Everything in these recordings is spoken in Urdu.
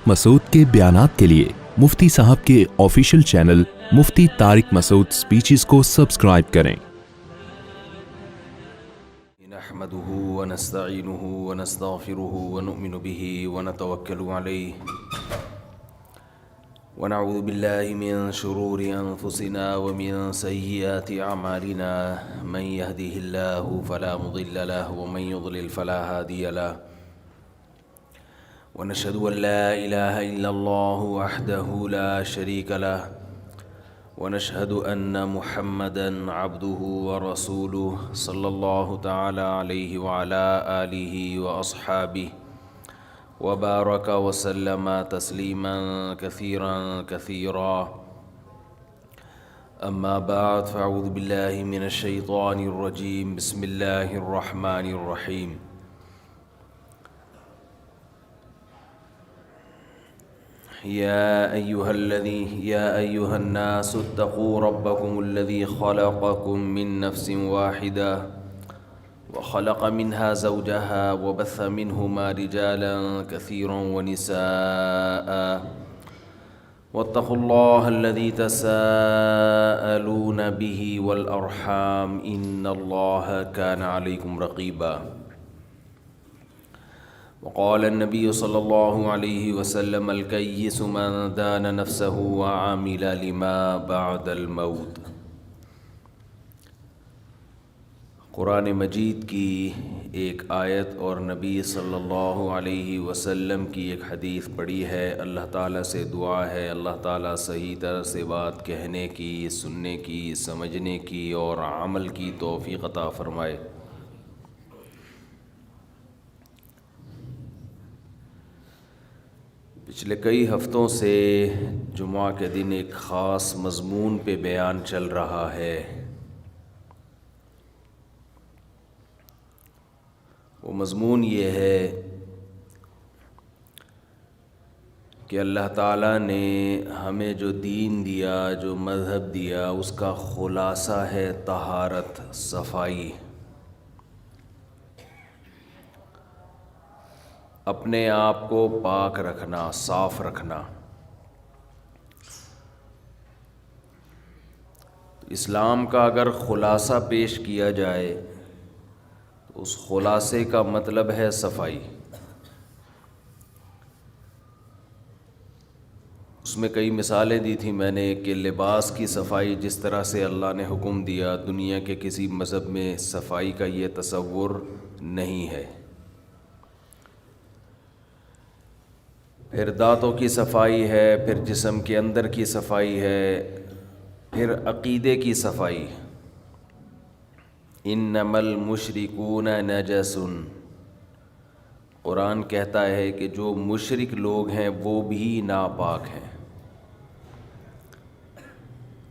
مسعود کے بیانات کے لیے مفتی صاحب کے آفیشیل چینل مفتی طارق مسعود سپیچز کو سبسکرائب کریں۔ نحمده ونستعینه ونستغفره ونؤمن به ونتوکل علیہ ونعوذ باللہ من شرور انفسنا ومن سیئات اعمالنا من يهده اللہ فلا مضل له ومن يضلل فلا هادی له ونشهد ان لا الہ الا اللہ وحده لا شریک له ونشهد ان محمدا عبده ورسوله صلی اللہ تعالی علیہ وعلى آلہ واصحابہ وبارک وسلم تسلیما کثیرا کثیرا اما بعد فاعوذ باللہ من الشیطان الرجیم بسم اللہ الرحمن الرحیم يا أيها الناس اتقوا ربكم الذي خلقكم من نفس واحدة وخلق منها زوجها وبث منهما رجالا كثيرا ونساء واتقوا الله الذي تساءلون به والأرحام إن الله كان عليكم رقيبا وقال النبي صلى الله عليه وسلم الكيس من دان نفسه وعمل لما بعد الموت۔ قرآن مجید کی ایک آیت اور نبی صلی اللہ علیہ وسلم کی ایک حدیث پڑھی ہے۔ اللہ تعالیٰ سے دعا ہے اللہ تعالیٰ صحیح طرح سے بات کہنے کی، سننے کی، سمجھنے کی اور عمل کی توفیق عطا فرمائے۔ پچھلے کئی ہفتوں سے جمعہ کے دن ایک خاص مضمون پہ بیان چل رہا ہے۔ وہ مضمون یہ ہے کہ اللہ تعالیٰ نے ہمیں جو دین دیا، جو مذہب دیا، اس کا خلاصہ ہے طہارت، صفائی، اپنے آپ کو پاک رکھنا، صاف رکھنا۔ اسلام کا اگر خلاصہ پیش کیا جائے تو اس خلاصے کا مطلب ہے صفائی۔ اس میں کئی مثالیں دی تھیں میں نے کہ لباس کی صفائی جس طرح سے اللہ نے حکم دیا، دنیا کے کسی مذہب میں صفائی کا یہ تصور نہیں ہے۔ پھر دانتوں کی صفائی ہے، پھر جسم کے اندر کی صفائی ہے، پھر عقیدے کی صفائی۔ انما المشرکون نجس، قرآن کہتا ہے کہ جو مشرک لوگ ہیں وہ بھی ناپاک ہیں۔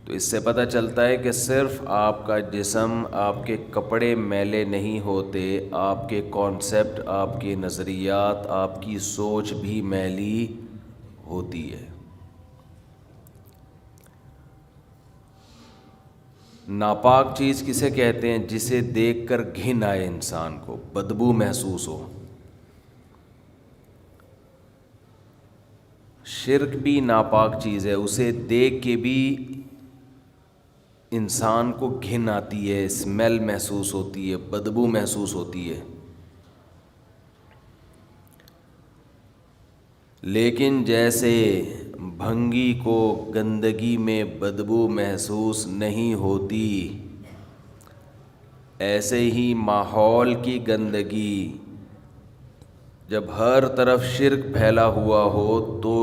تو اس سے پتہ چلتا ہے کہ صرف آپ کا جسم، آپ کے کپڑے میلے نہیں ہوتے، آپ کے کانسیپٹ، آپ کے نظریات، آپ کی سوچ بھی میلی ہوتی ہے۔ ناپاک چیز کسے کہتے ہیں؟ جسے دیکھ کر گھن آئے انسان کو، بدبو محسوس ہو۔ شرک بھی ناپاک چیز ہے، اسے دیکھ کے بھی انسان کو گھن آتی ہے، اسمیل محسوس ہوتی ہے، بدبو محسوس ہوتی ہے۔ لیکن جیسے بھنگی کو گندگی میں بدبو محسوس نہیں ہوتی، ایسے ہی ماحول کی گندگی جب ہر طرف شرک پھیلا ہوا ہو تو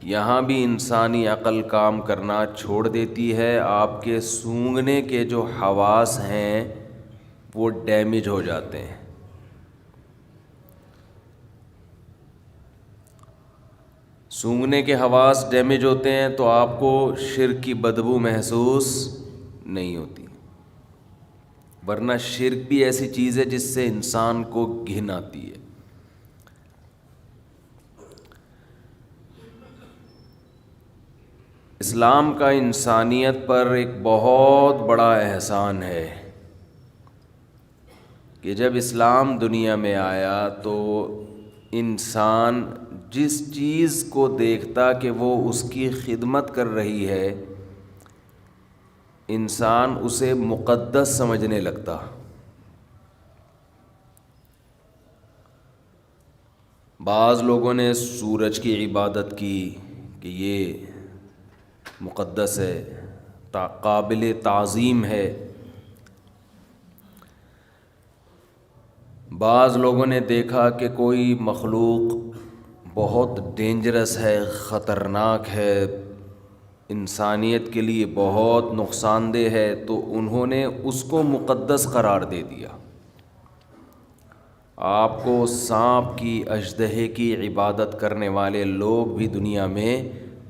یہاں بھی انسانی عقل کام کرنا چھوڑ دیتی ہے، آپ کے سونگھنے کے جو حواس ہیں وہ ڈیمیج ہو جاتے ہیں۔ سونگھنے کے حواس ڈیمیج ہوتے ہیں تو آپ کو شرک کی بدبو محسوس نہیں ہوتی، ورنہ شرک بھی ایسی چیز ہے جس سے انسان کو گھن آتی ہے۔ اسلام کا انسانیت پر ایک بہت بڑا احسان ہے کہ جب اسلام دنیا میں آیا تو انسان جس چیز کو دیکھتا کہ وہ اس کی خدمت کر رہی ہے انسان اسے مقدس سمجھنے لگتا۔ بعض لوگوں نے سورج کی عبادت کی کہ یہ مقدس ہے، قابل تعظیم ہے۔ بعض لوگوں نے دیکھا کہ کوئی مخلوق بہت ڈینجرس ہے، خطرناک ہے، انسانیت کے لیے بہت نقصان دہ ہے، تو انہوں نے اس کو مقدس قرار دے دیا۔ آپ کو سانپ کی، اژدہے کی عبادت کرنے والے لوگ بھی دنیا میں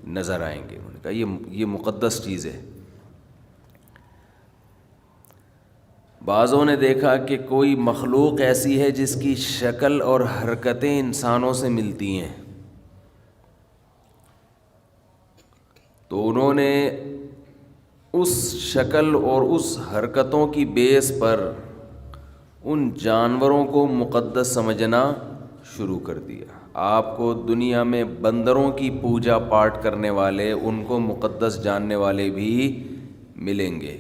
نظر آئیں گے۔ انہوں نے کہا یہ مقدس چیز ہے۔ بعضوں نے دیکھا کہ کوئی مخلوق ایسی ہے جس کی شکل اور حرکتیں انسانوں سے ملتی ہیں، تو انہوں نے اس شکل اور اس حرکتوں کی بیس پر ان جانوروں کو مقدس سمجھنا شروع کر دیا۔ آپ کو دنیا میں بندروں کی پوجا پاٹ کرنے والے، ان کو مقدس جاننے والے بھی ملیں گے۔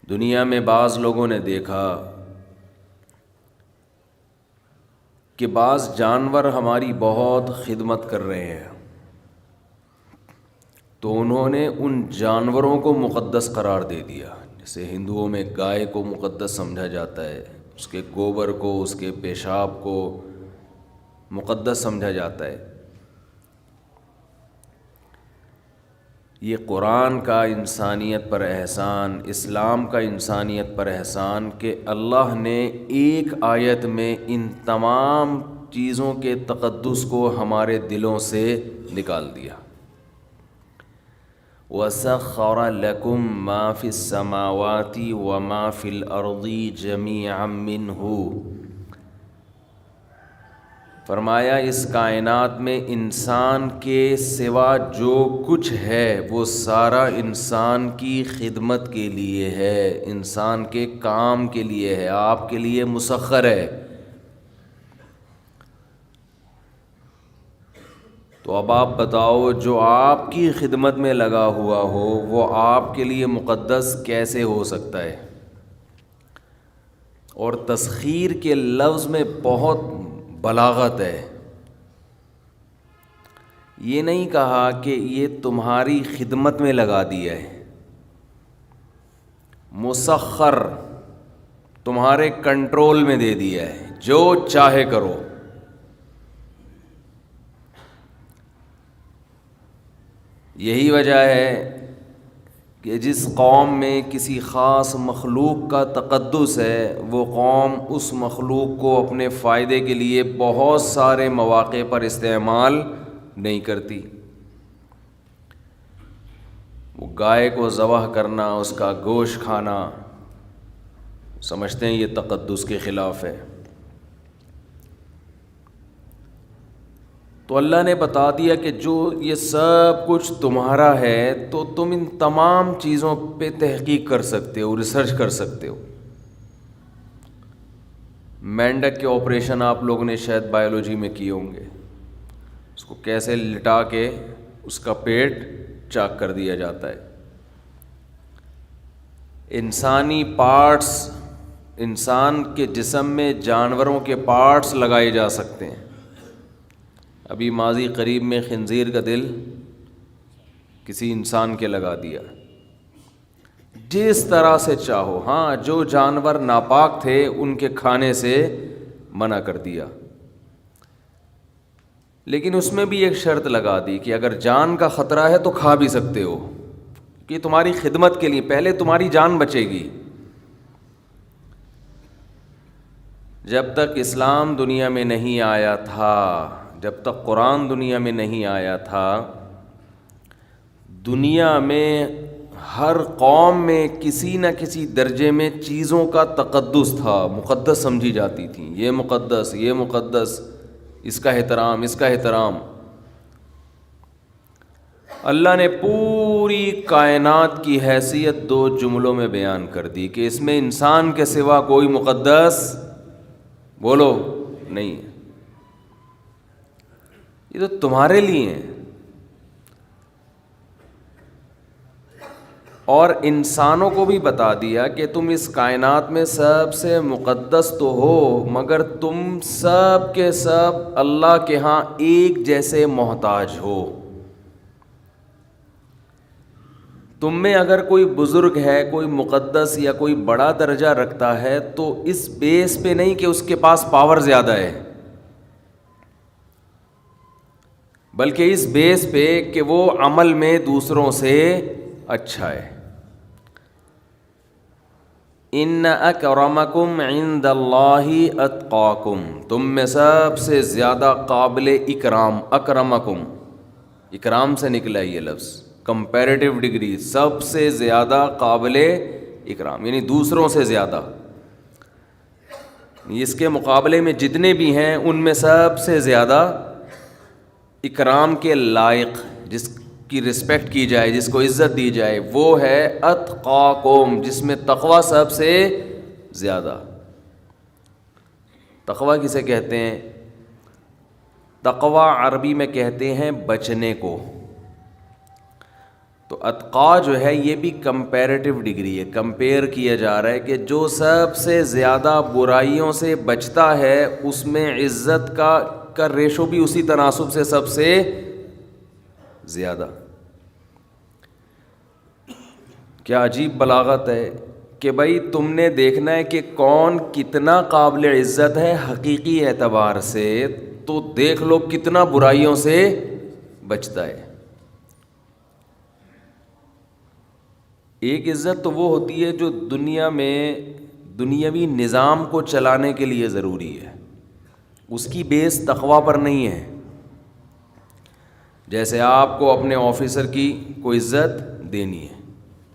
دنیا میں بعض لوگوں نے دیکھا کہ بعض جانور ہماری بہت خدمت کر رہے ہیں، تو انہوں نے ان جانوروں کو مقدس قرار دے دیا۔ جیسے ہندوؤں میں گائے کو مقدس سمجھا جاتا ہے، اس کے گوبر کو، اس کے پیشاب کو مقدس سمجھا جاتا ہے۔ یہ قرآن کا انسانیت پر احسان، اسلام کا انسانیت پر احسان کہ اللہ نے ایک آیت میں ان تمام چیزوں کے تقدس کو ہمارے دلوں سے نکال دیا۔ وَسَخَّرَ لَكُم مَّا فِي السَّمَاوَاتِ وَمَا فِي الْأَرْضِ جَمِيعًا مِّنْهُ، فرمایا اس کائنات میں انسان کے سوا جو کچھ ہے وہ سارا انسان کی خدمت کے لیے ہے، انسان کے کام کے لیے ہے، آپ کے لیے مسخر ہے۔ تو اب آپ بتاؤ، جو آپ کی خدمت میں لگا ہوا ہو وہ آپ کے لیے مقدس کیسے ہو سکتا ہے؟ اور تسخیر کے لفظ میں بہت بلاغت ہے۔ یہ نہیں کہا کہ یہ تمہاری خدمت میں لگا دیا ہے، مسخر، تمہارے کنٹرول میں دے دیا ہے، جو چاہے کرو۔ یہی وجہ ہے کہ جس قوم میں کسی خاص مخلوق کا تقدس ہے، وہ قوم اس مخلوق کو اپنے فائدے کے لیے بہت سارے مواقع پر استعمال نہیں کرتی۔ وہ گائے کو ذبح کرنا، اس کا گوشت کھانا، سمجھتے ہیں یہ تقدس کے خلاف ہے۔ تو اللہ نے بتا دیا کہ جو یہ سب کچھ تمہارا ہے، تو تم ان تمام چیزوں پہ تحقیق کر سکتے ہو، ریسرچ کر سکتے ہو۔ مینڈک کے آپریشن آپ لوگوں نے شاید بایولوجی میں کیے ہوں گے، اس کو کیسے لٹا کے اس کا پیٹ چاک کر دیا جاتا ہے۔ انسانی پارٹس، انسان کے جسم میں جانوروں کے پارٹس لگائے جا سکتے ہیں۔ ابھی ماضی قریب میں خنزیر کا دل کسی انسان کے لگا دیا، جس طرح سے چاہو۔ ہاں، جو جانور ناپاک تھے ان کے کھانے سے منع کر دیا، لیکن اس میں بھی ایک شرط لگا دی کہ اگر جان کا خطرہ ہے تو کھا بھی سکتے ہو، کہ تمہاری خدمت کے لیے، پہلے تمہاری جان بچے گی۔ جب تک اسلام دنیا میں نہیں آیا تھا، جب تک قرآن دنیا میں نہیں آیا تھا، دنیا میں ہر قوم میں کسی نہ کسی درجے میں چیزوں کا تقدس تھا، مقدس سمجھی جاتی تھیں۔ یہ مقدس، یہ مقدس، اس کا احترام، اس کا احترام۔ اللہ نے پوری کائنات کی حیثیت 2 جملوں میں بیان کر دی کہ اس میں انسان کے سوا کوئی مقدس، بولو، نہیں ہے۔ یہ تو تمہارے لیے ہیں. اور انسانوں کو بھی بتا دیا کہ تم اس کائنات میں سب سے مقدس تو ہو، مگر تم سب کے سب اللہ کے ہاں ایک جیسے محتاج ہو. تم میں اگر کوئی بزرگ ہے، کوئی مقدس یا کوئی بڑا درجہ رکھتا ہے تو اس بیس پہ نہیں کہ اس کے پاس پاور زیادہ ہے، بلکہ اس بیس پہ کہ وہ عمل میں دوسروں سے اچھا ہے. ان اکرمکم عند اللہ اتقاکم، تم میں سب سے زیادہ قابل اکرام، اکرمکم اکرام سے نکلا یہ لفظ، کمپیریٹیو ڈگری، سب سے زیادہ قابل اکرام یعنی دوسروں سے زیادہ. اس کے مقابلے میں جتنے بھی ہیں ان میں سب سے زیادہ اکرام کے لائق، جس کی رسپیکٹ کی جائے، جس کو عزت دی جائے، وہ ہے اتقاکم، جس میں تقوی سب سے زیادہ. تقوی کسے کہتے ہیں؟ تقوی عربی میں کہتے ہیں بچنے کو. تو اتقا جو ہے یہ بھی کمپیریٹیو ڈگری ہے، کمپیئر کیا جا رہا ہے کہ جو سب سے زیادہ برائیوں سے بچتا ہے اس میں عزت کا ریشو بھی اسی تناسب سے سب سے زیادہ. کیا عجیب بلاغت ہے کہ بھائی تم نے دیکھنا ہے کہ کون کتنا قابل عزت ہے حقیقی اعتبار سے، تو دیکھ لو کتنا برائیوں سے بچتا ہے. ایک عزت تو وہ ہوتی ہے جو دنیا میں دنیاوی نظام کو چلانے کے لیے ضروری ہے، اس کی بیس تقوی پر نہیں ہے. جیسے آپ کو اپنے آفیسر کی کوئی عزت دینی ہے،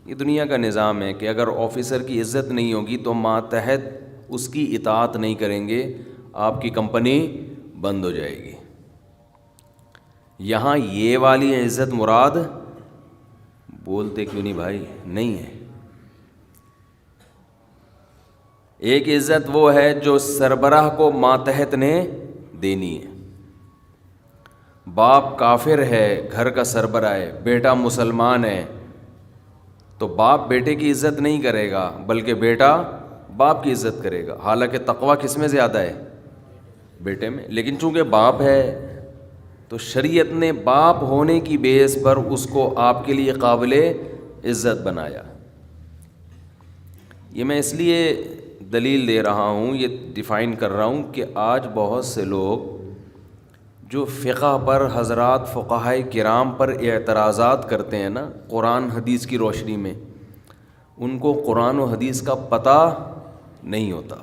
یہ دنیا کا نظام ہے کہ اگر آفیسر کی عزت نہیں ہوگی تو ماتحت اس کی اطاعت نہیں کریں گے، آپ کی کمپنی بند ہو جائے گی. یہاں یہ والی عزت مراد بولتے کیوں نہیں بھائی؟ نہیں ہے. ایک عزت وہ ہے جو سربراہ کو ماتحت نے دینی ہے. باپ کافر ہے، گھر کا سربراہ ہے، بیٹا مسلمان ہے، تو باپ بیٹے کی عزت نہیں کرے گا بلکہ بیٹا باپ کی عزت کرے گا. حالانکہ تقوی کس میں زیادہ ہے؟ بیٹے میں. لیکن چونکہ باپ ہے تو شریعت نے باپ ہونے کی بیس پر اس کو آپ کے لیے قابل عزت بنایا. یہ میں اس لیے دلیل دے رہا ہوں، یہ ڈیفائن کر رہا ہوں کہ آج بہت سے لوگ جو فقہ پر، حضرات فقہائے کرام پر اعتراضات کرتے ہیں نا قرآن حدیث کی روشنی میں، ان کو قرآن و حدیث کا پتہ نہیں ہوتا.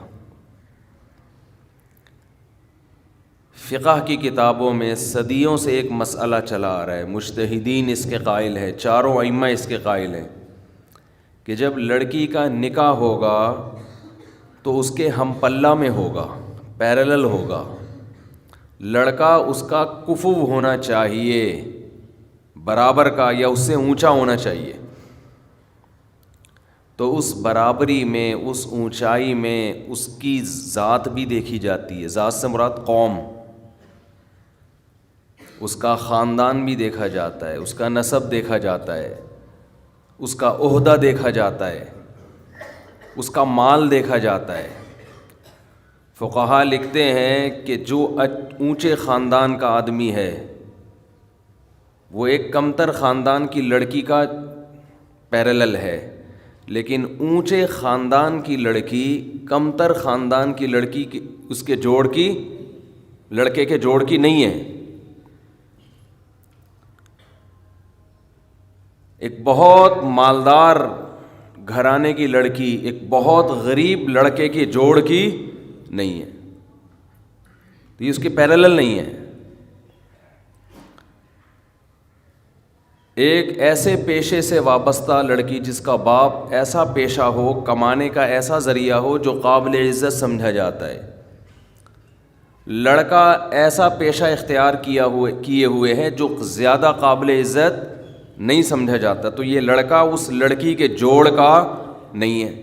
فقہ کی کتابوں میں صدیوں سے ایک مسئلہ چلا آ رہا ہے، مجتہدین اس کے قائل ہیں، چاروں ائمہ اس کے قائل ہیں کہ جب لڑکی کا نکاح ہوگا تو اس کے ہم پلہ میں ہوگا، پیرلل ہوگا. لڑکا اس کا کفو ہونا چاہیے، برابر کا یا اس سے اونچا ہونا چاہیے. تو اس برابری میں، اس اونچائی میں اس کی ذات بھی دیکھی جاتی ہے. ذات سے مراد قوم، اس کا خاندان بھی دیکھا جاتا ہے، اس کا نسب دیکھا جاتا ہے، اس کا عہدہ دیکھا جاتا ہے، اس کا مال دیکھا جاتا ہے. فقہا لکھتے ہیں کہ جو اونچے خاندان کا آدمی ہے وہ ایک کمتر خاندان کی لڑکی کا پیرلل ہے، لیکن اونچے خاندان کی لڑکی کمتر خاندان کی لڑکی کی، اس کے جوڑ کی، لڑکے کے جوڑ کی نہیں ہے. ایک بہت مالدار گھرانے کی لڑکی ایک بہت غریب لڑکے کے جوڑ کی نہیں ہے، تو یہ اس کے پیرلل نہیں ہے. ایک ایسے پیشے سے وابستہ لڑکی جس کا باپ ایسا پیشہ ہو، کمانے کا ایسا ذریعہ ہو جو قابل عزت سمجھا جاتا ہے. لڑکا ایسا پیشہ اختیار کیے ہوئے ہے جو زیادہ قابل عزت نہیں سمجھا جاتا، تو یہ لڑکا اس لڑکی کے جوڑ کا نہیں ہے.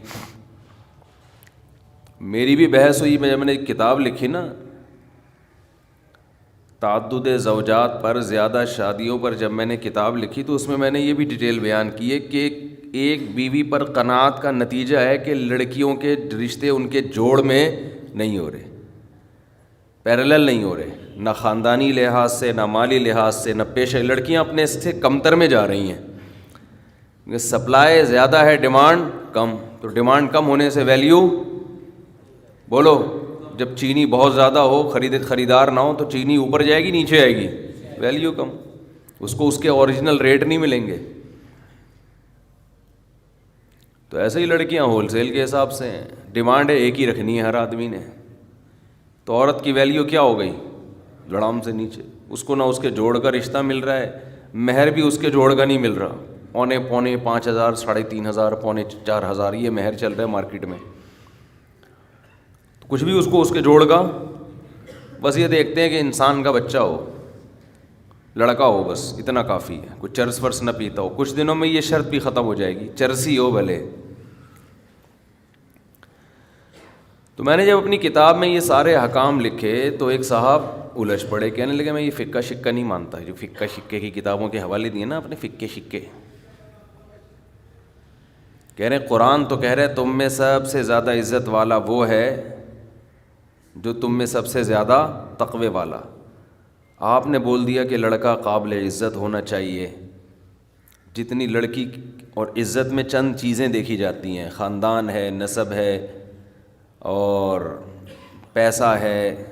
میری بھی بحث ہوئی، جب میں نے کتاب لکھی نا تعدد زوجات پر، زیادہ شادیوں پر جب میں نے کتاب لکھی تو اس میں میں نے یہ بھی ڈیٹیل بیان کی ہے کہ ایک بیوی پر قناعت کا نتیجہ ہے کہ لڑکیوں کے رشتے ان کے جوڑ میں نہیں ہو رہے، پیرالل نہیں ہو رہے، نہ خاندانی لحاظ سے، نہ مالی لحاظ سے، نہ پیشہ. لڑکیاں اپنے سے کمتر میں جا رہی ہیں. سپلائی زیادہ ہے، ڈیمانڈ کم، تو ڈیمانڈ کم ہونے سے ویلیو، بولو، جب چینی بہت زیادہ ہو، خریدار نہ ہو تو چینی اوپر جائے گی نیچے آئے گی، ویلیو کم، اس کو اس کے اوریجنل ریٹ نہیں ملیں گے. تو ایسے ہی لڑکیاں ہول سیل کے حساب سے ہیں، ڈیمانڈ ہے ایک ہی رکھنی ہے ہر آدمی نے، تو عورت کی ویلیو کیا ہو گئی؟ لڑام سے نیچے. اس کو نہ اس کے جوڑ کا رشتہ مل رہا ہے، مہر بھی اس کے جوڑ کا نہیں مل رہا، پونے 5,000، 3,500، 4,500 یہ مہر چل رہا ہے مارکیٹ میں. کچھ بھی اس کو اس کے جوڑ کا، بس یہ دیکھتے ہیں کہ انسان کا بچہ ہو، لڑکا ہو، بس اتنا کافی ہے، کچھ چرس ورس نہ پیتا ہو. کچھ دنوں میں یہ شرط بھی ختم ہو جائے گی، چرسی ہو بھلے. تو میں نے جب اپنی کتاب میں یہ سارے احکام لکھے تو ایک صاحب الجھ پڑے، کہنے لگے میں یہ فقہ شکہ نہیں مانتا. جو فقہ شکے کی کتابوں کے حوالے دیے نا اپنے فقہ شکے، کہہ رہے قرآن تو کہہ رہے تم میں سب سے زیادہ عزت والا وہ ہے جو تم میں سب سے زیادہ تقوی والا. آپ نے بول دیا کہ لڑکا قابل عزت ہونا چاہیے. جتنی لڑکی اور عزت میں چند چیزیں دیکھی جاتی ہیں، خاندان ہے، نسب ہے، اور پیسہ ہے،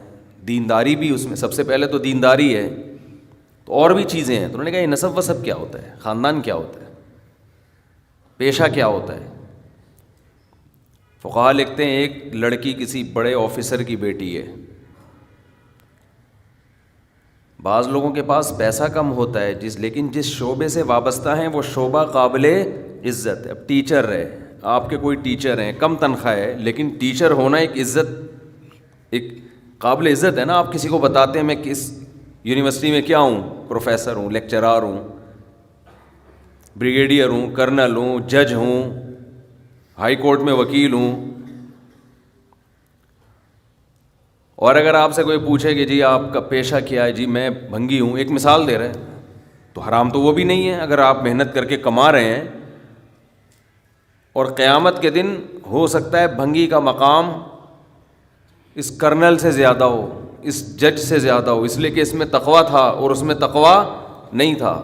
دینداری بھی اس میں سب سے پہلے تو دینداری ہے، تو اور بھی چیزیں ہیں. تو انہوں نے کہا یہ نسب وسب کیا ہوتا ہے، خاندان کیا ہوتا ہے، پیشہ کیا ہوتا ہے. فقہا لکھتے ہیں ایک لڑکی کسی بڑے آفیسر کی بیٹی ہے، بعض لوگوں کے پاس پیسہ کم ہوتا ہے لیکن جس شعبے سے وابستہ ہیں وہ شعبہ قابل عزت ہے. اب ٹیچر ہے، آپ کے کوئی ٹیچر ہیں، کم تنخواہ ہے، لیکن ٹیچر ہونا ایک عزت، ایک قابل عزت ہے نا. آپ کسی کو بتاتے ہیں میں کس یونیورسٹی میں کیا ہوں، پروفیسر ہوں، لیکچرار ہوں، بریگیڈیئر ہوں، کرنل ہوں، جج ہوں، ہائی کورٹ میں وکیل ہوں. اور اگر آپ سے کوئی پوچھے کہ جی آپ کا پیشہ کیا ہے، جی میں بھنگی ہوں، ایک مثال دے رہے ہیں، تو حرام تو وہ بھی نہیں ہے اگر آپ محنت کر کے کما رہے ہیں. اور قیامت کے دن ہو سکتا ہے بھنگی کا مقام اس کرنل سے زیادہ ہو، اس جج سے زیادہ ہو، اس لیے کہ اس میں تقویٰ تھا اور اس میں تقویٰ نہیں تھا.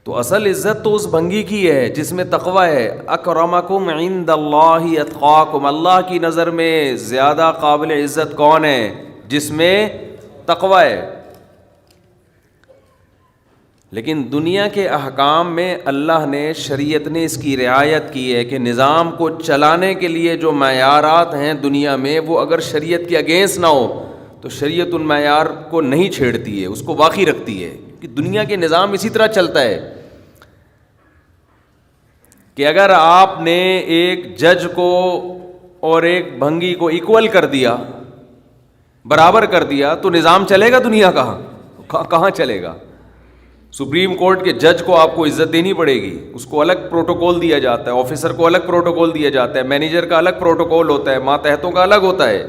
تو اصل عزت تو اس بھنگی کی ہے جس میں تقویٰ ہے. اکرمکم عند اللہ اتقاکم، اللہ کی نظر میں زیادہ قابل عزت کون ہے؟ جس میں تقویٰ ہے. لیکن دنیا کے احکام میں اللہ نے، شریعت نے اس کی رعایت کی ہے کہ نظام کو چلانے کے لیے جو معیارات ہیں دنیا میں، وہ اگر شریعت کے اگینسٹ نہ ہو تو شریعت ان معیار کو نہیں چھیڑتی ہے، اس کو باقی رکھتی ہے. کہ دنیا کے نظام اسی طرح چلتا ہے کہ اگر آپ نے ایک جج کو اور ایک بھنگی کو ایکول کر دیا، برابر کر دیا، تو نظام چلے گا دنیا کہاں چلے گا؟ سپریم کورٹ کے جج کو آپ کو عزت دینی پڑے گی، اس کو الگ پروٹوکول دیا جاتا ہے، آفیسر کو الگ پروٹوکول دیا جاتا ہے، مینیجر کا الگ پروٹوکول ہوتا ہے، ماتحتوں کا الگ ہوتا ہے.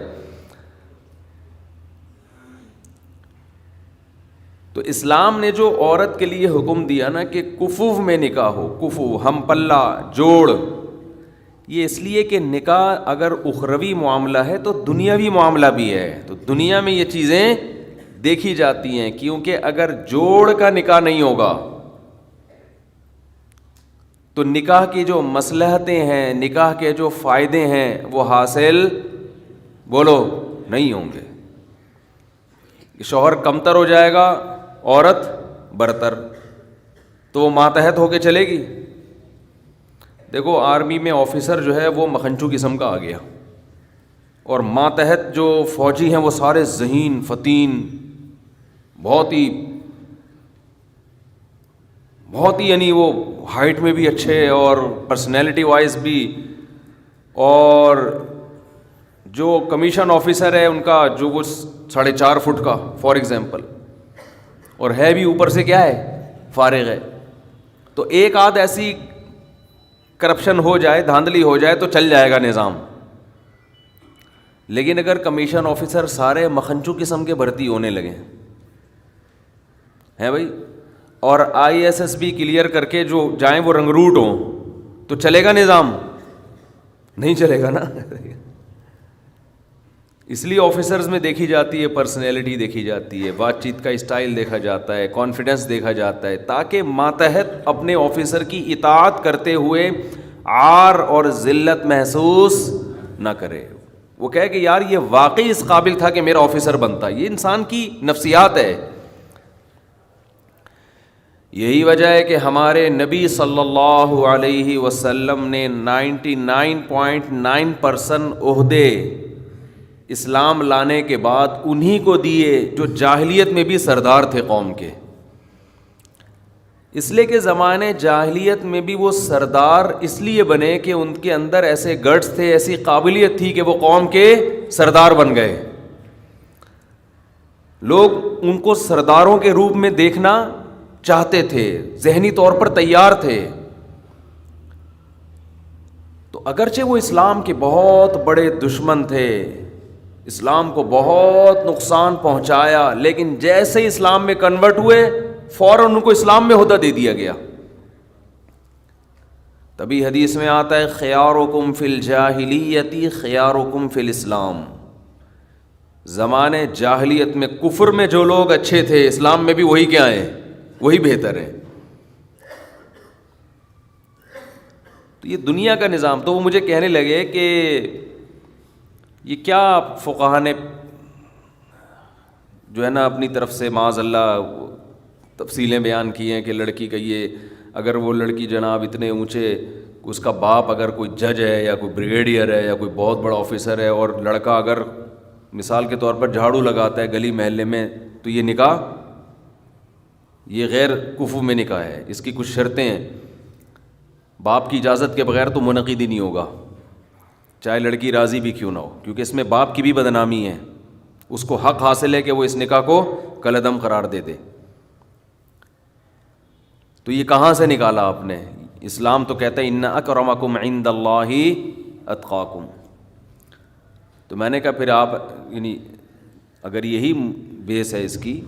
تو اسلام نے جو عورت کے لیے حکم دیا نا کہ کفوف میں نکاح ہو، کفو ہم پلہ جوڑ، یہ اس لیے کہ نکاح اگر اخروی معاملہ ہے تو دنیاوی معاملہ بھی ہے. تو دنیا میں یہ چیزیں دیکھی جاتی ہیں، کیونکہ اگر جوڑ کا نکاح نہیں ہوگا تو نکاح کی جو مصلحتیں ہیں، نکاح کے جو فائدے ہیں وہ حاصل، بولو، نہیں ہوں گے. شوہر کمتر ہو جائے گا، عورت برتر، تو وہ ماتحت ہو کے چلے گی. دیکھو آرمی میں آفیسر جو ہے وہ مکھنچو قسم کا آ گیا، اور ماتحت جو فوجی ہیں وہ سارے ذہین فتین، بہت ہی یعنی وہ ہائٹ میں بھی اچھے اور پرسنالٹی وائز بھی. اور جو کمیشن آفیسر ہے ان کا جو وہ 4.5 فٹ کا فار ایگزامپل، اور ہے بھی اوپر سے کیا ہے، فارغ ہے. تو ایک آدھ ایسی کرپشن ہو جائے، دھاندلی ہو جائے تو چل جائے گا نظام. لیکن اگر کمیشن آفیسر سارے مکھنچو قسم کے بھرتی ہونے لگے ہیں بھائی, اور ISSB کلیئر کر کے جو جائیں وہ رنگروٹ ہوں, تو چلے گا نظام؟ نہیں چلے گا نا. اس لیے آفیسرز میں دیکھی جاتی ہے پرسنالٹی, دیکھی جاتی ہے بات چیت کا اسٹائل دیکھا جاتا ہے, کانفیڈنس دیکھا جاتا ہے, تاکہ ماتحت اپنے آفیسر کی اطاعت کرتے ہوئے عار اور ذلت محسوس نہ کرے. وہ کہے کہ یار یہ واقعی اس قابل تھا کہ میرا آفیسر بنتا. یہ انسان کی نفسیات ہے. یہی وجہ ہے کہ ہمارے نبی صلی اللہ علیہ وسلم نے 99.9% عہدے اسلام لانے کے بعد انہی کو دیے جو جاہلیت میں بھی سردار تھے قوم کے. اس لیے کہ زمانے جاہلیت میں بھی وہ سردار اس لیے بنے کہ ان کے اندر ایسے گٹس تھے, ایسی قابلیت تھی کہ وہ قوم کے سردار بن گئے. لوگ ان کو سرداروں کے روپ میں دیکھنا چاہتے تھے, ذہنی طور پر تیار تھے. تو اگرچہ وہ اسلام کے بہت بڑے دشمن تھے, اسلام کو بہت نقصان پہنچایا, لیکن جیسے ہی اسلام میں کنورٹ ہوئے فوراً ان کو اسلام میں عہدہ دے دیا گیا. تبھی حدیث میں آتا ہے خیارکم فی الجاہلیت خیارکم فی الاسلام. زمانے جاہلیت میں کفر میں جو لوگ اچھے تھے, اسلام میں بھی وہی کیا ہیں, وہی بہتر ہیں. تو یہ دنیا کا نظام. تو وہ مجھے کہنے لگے کہ یہ کیا فقہا نے جو ہے نا اپنی طرف سے معاذ اللہ تفصیلیں بیان کی ہیں کہ لڑکی کا یہ, اگر وہ لڑکی جناب اتنے اونچے, اس کا باپ اگر کوئی جج ہے یا کوئی بریگیڈیئر ہے یا کوئی بہت بڑا آفیسر ہے, اور لڑکا اگر مثال کے طور پر جھاڑو لگاتا ہے گلی محلے میں, تو یہ نکاح, یہ غیر کفو میں نکاح ہے. اس کی کچھ شرطیں ہیں. باپ کی اجازت کے بغیر تو منعقد ہی نہیں ہوگا, چاہے لڑکی راضی بھی کیوں نہ ہو, کیونکہ اس میں باپ کی بھی بدنامی ہے. اس کو حق حاصل ہے کہ وہ اس نکاح کو کالعدم قرار دے دے. تو یہ کہاں سے نکالا آپ نے؟ اسلام تو کہتا ہے ان اکرمکم عند اللہ اتقاکم. تو میں نے کہا پھر آپ یعنی اگر یہی بیس ہے اس کی,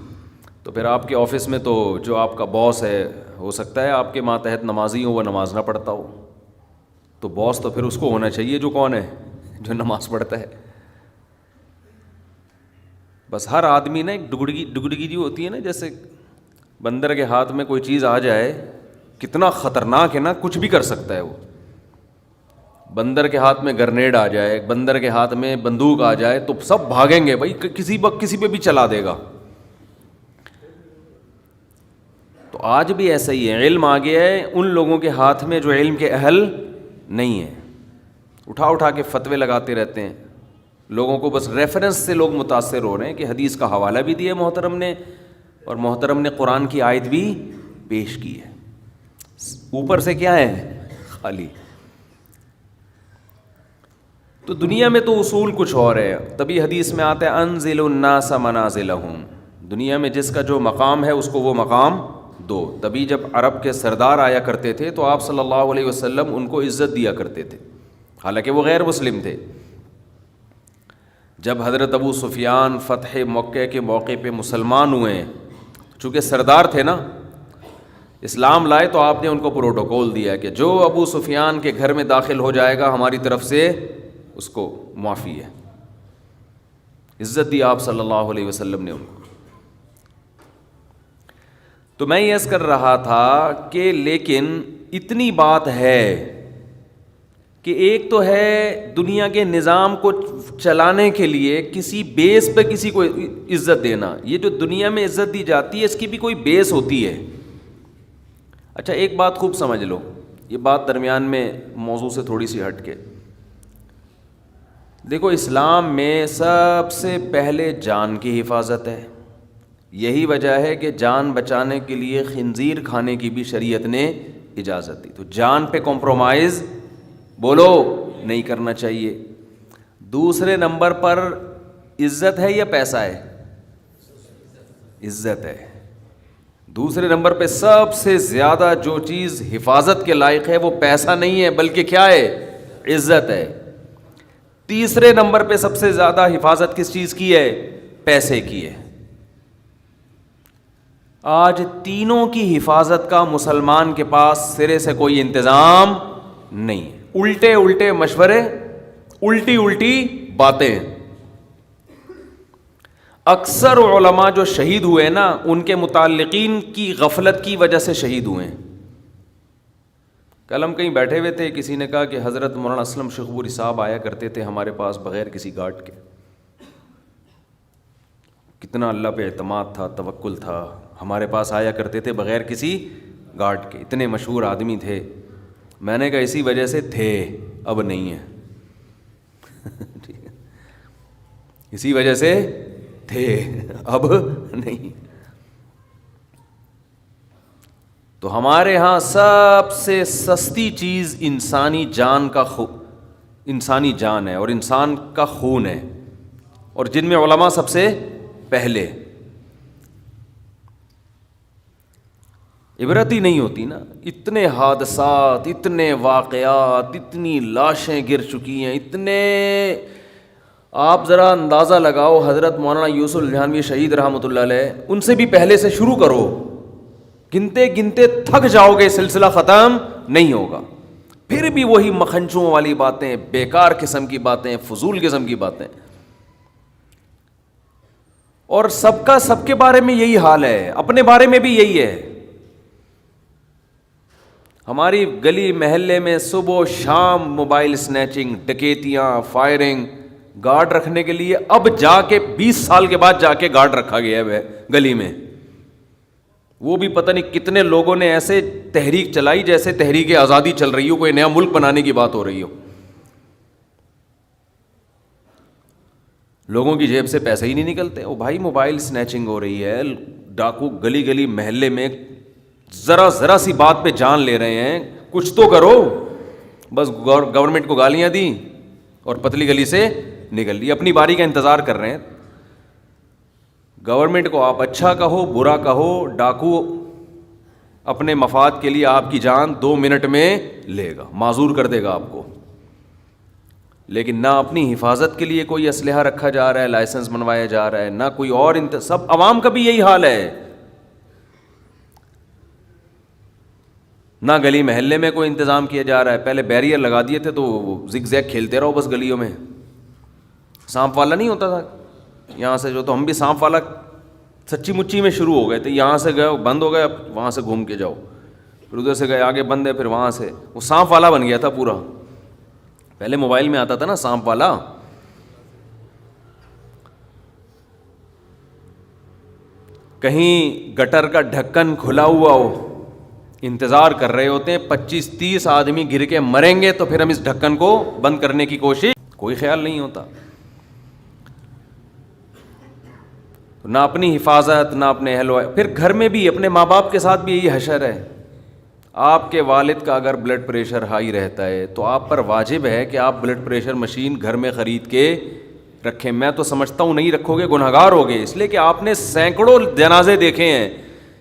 تو پھر آپ کے آفس میں تو جو آپ کا باس ہے, ہو سکتا ہے آپ کے ماتحت نمازی ہو, وہ نماز نہ پڑھتا ہو. تو باس تو پھر اس کو ہونا چاہیے جو کون ہے, جو نماز پڑھتا ہے. بس ہر آدمی نا ایک ڈگڈگی جو ہوتی ہے نا, جیسے بندر کے ہاتھ میں کوئی چیز آ جائے, کتنا خطرناک ہے نا, کچھ بھی کر سکتا ہے وہ. بندر کے ہاتھ میں گرنیڈ آ جائے, بندر کے ہاتھ میں بندوق آ جائے, تو سب بھاگیں گے بھائی, کسی پہ بھی چلا دے گا. تو آج بھی ایسا ہی ہے. علم آ گیا ہے ان لوگوں کے ہاتھ میں جو علم کے اہل نہیں ہیں, اٹھا کے فتوے لگاتے رہتے ہیں. لوگوں کو بس ریفرنس سے لوگ متاثر ہو رہے ہیں کہ حدیث کا حوالہ بھی دیا محترم نے, اور محترم نے قرآن کی آیت بھی پیش کی ہے. اوپر سے کیا ہے, خالی. تو دنیا میں تو اصول کچھ اور ہے. تبھی حدیث میں آتا ہے انزل الناس منازلہم, دنیا میں جس کا جو مقام ہے اس کو وہ مقام دو. تبھی جب عرب کے سردار آیا کرتے تھے تو آپ صلی اللہ علیہ وسلم ان کو عزت دیا کرتے تھے, حالانکہ وہ غیر مسلم تھے. جب حضرت ابو سفیان فتح مکہ کے موقع پہ مسلمان ہوئے, چونکہ سردار تھے نا, اسلام لائے, تو آپ نے ان کو پروٹوکول دیا کہ جو ابو سفیان کے گھر میں داخل ہو جائے گا ہماری طرف سے اس کو معافی ہے. عزت دی آپ صلی اللہ علیہ وسلم نے ان کو. تو میں یہ عرض کر رہا تھا کہ لیکن اتنی بات ہے کہ ایک تو ہے دنیا کے نظام کو چلانے کے لیے کسی بیس پہ کسی کو عزت دینا. یہ جو دنیا میں عزت دی جاتی ہے اس کی بھی کوئی بیس ہوتی ہے. اچھا ایک بات خوب سمجھ لو, یہ بات درمیان میں موضوع سے تھوڑی سی ہٹ کے دیکھو. اسلام میں سب سے پہلے جان کی حفاظت ہے. یہی وجہ ہے کہ جان بچانے کے لیے خنزیر کھانے کی بھی شریعت نے اجازت دی. تو جان پہ کمپرومائز بولو نہیں کرنا چاہیے. دوسرے نمبر پر عزت ہے یا پیسہ ہے؟ عزت ہے. دوسرے نمبر پہ سب سے زیادہ جو چیز حفاظت کے لائق ہے وہ پیسہ نہیں ہے بلکہ کیا ہے؟ عزت ہے. تیسرے نمبر پہ سب سے زیادہ حفاظت کس چیز کی ہے؟ پیسے کی ہے. آج تینوں کی حفاظت کا مسلمان کے پاس سرے سے کوئی انتظام نہیں ہے. الٹے الٹے مشورے, الٹی الٹی باتیں. اکثر علماء جو شہید ہوئے نا, ان کے متعلقین کی غفلت کی وجہ سے شہید ہوئے ہیں. کل ہم کہیں بیٹھے ہوئے تھے, کسی نے کہا کہ حضرت مولانا اسلم شیخوپوری صاحب آیا کرتے تھے ہمارے پاس بغیر کسی گارڈ کے. کتنا اللہ پہ اعتماد تھا, توکل تھا, ہمارے پاس آیا کرتے تھے بغیر کسی گارڈ کے. اتنے مشہور آدمی تھے. میں نے کہا اسی وجہ سے تھے, اب نہیں ہیں. اسی وجہ سے تھے, اب نہیں. تو ہمارے ہاں سب سے سستی چیز انسانی جان انسانی جان ہے اور انسان کا خون ہے, اور جن میں علماء سب سے پہلے. عبرت ہی نہیں ہوتی نا, اتنے حادثات, اتنے واقعات, اتنی لاشیں گر چکی ہیں, اتنے. آپ ذرا اندازہ لگاؤ, حضرت مولانا یوسف الجھانوی شہید رحمۃ اللہ علیہ, ان سے بھی پہلے سے شروع کرو, گنتے گنتے تھک جاؤ گے, سلسلہ ختم نہیں ہوگا. پھر بھی وہی مکھنچوں والی باتیں, بیکار قسم کی باتیں, فضول قسم کی باتیں. اور سب کا سب کے بارے میں یہی حال ہے, اپنے بارے میں بھی یہی ہے. ہماری گلی محلے میں صبح و شام موبائل سنیچنگ, ڈکیتیاں, فائرنگ. گارڈ رکھنے کے لیے اب جا کے 20 سال کے بعد جا کے گارڈ رکھا گیا ہے گلی میں. وہ بھی پتہ نہیں کتنے لوگوں نے ایسے تحریک چلائی جیسے تحریک آزادی چل رہی ہو, کوئی نیا ملک بنانے کی بات ہو رہی ہو. لوگوں کی جیب سے پیسے ہی نہیں نکلتے. او بھائی, موبائل سنیچنگ ہو رہی ہے, ڈاکو گلی گلی محلے میں ذرا سی بات پہ جان لے رہے ہیں. کچھ تو کرو. بس گورنمنٹ کو گالیاں دی اور پتلی گلی سے نکل لی, اپنی باری کا انتظار کر رہے ہیں. گورنمنٹ کو آپ اچھا کہو, برا کہو, ڈاکو اپنے مفاد کے لیے آپ کی جان 2 منٹ میں لے گا, معذور کر دے گا آپ کو. لیکن نہ اپنی حفاظت کے لیے کوئی اسلحہ رکھا جا رہا ہے, لائسنس بنوایا جا رہا ہے, نہ کوئی اور. سب عوام کا بھی یہی حال ہے. نہ گلی محلے میں کوئی انتظام کیا جا رہا ہے. پہلے بیریئر لگا دیے تھے تو زگ زیگ کھیلتے رہو بس گلیوں میں. سانپ والا نہیں ہوتا تھا یہاں سے جو, تو ہم بھی سانپ والا سچی مچی میں شروع ہو گئے تھے. یہاں سے گئے بند ہو گئے, اب وہاں سے گھوم کے جاؤ, پھر ادھر سے گئے آگے بند ہے, پھر وہاں سے وہ سانپ والا بن گیا تھا پورا. پہلے موبائل میں آتا تھا نا سانپ والا. کہیں گٹر کا ڈھکن کھلا ہوا ہو, انتظار کر رہے ہوتے ہیں, 25-30 آدمی گر کے مریں گے تو پھر ہم اس ڈھکن کو بند کرنے کی کوشش, کوئی خیال نہیں ہوتا. نہ اپنی حفاظت, نہ اپنے اہل. پھر گھر میں بھی اپنے ماں باپ کے ساتھ بھی یہی حشر ہے. آپ کے والد کا اگر بلڈ پریشر ہائی رہتا ہے تو آپ پر واجب ہے کہ آپ بلڈ پریشر مشین گھر میں خرید کے رکھیں. میں تو سمجھتا ہوں نہیں رکھو گے گنہگار ہوگے, اس لیے کہ آپ نے سینکڑوں جنازے دیکھے ہیں,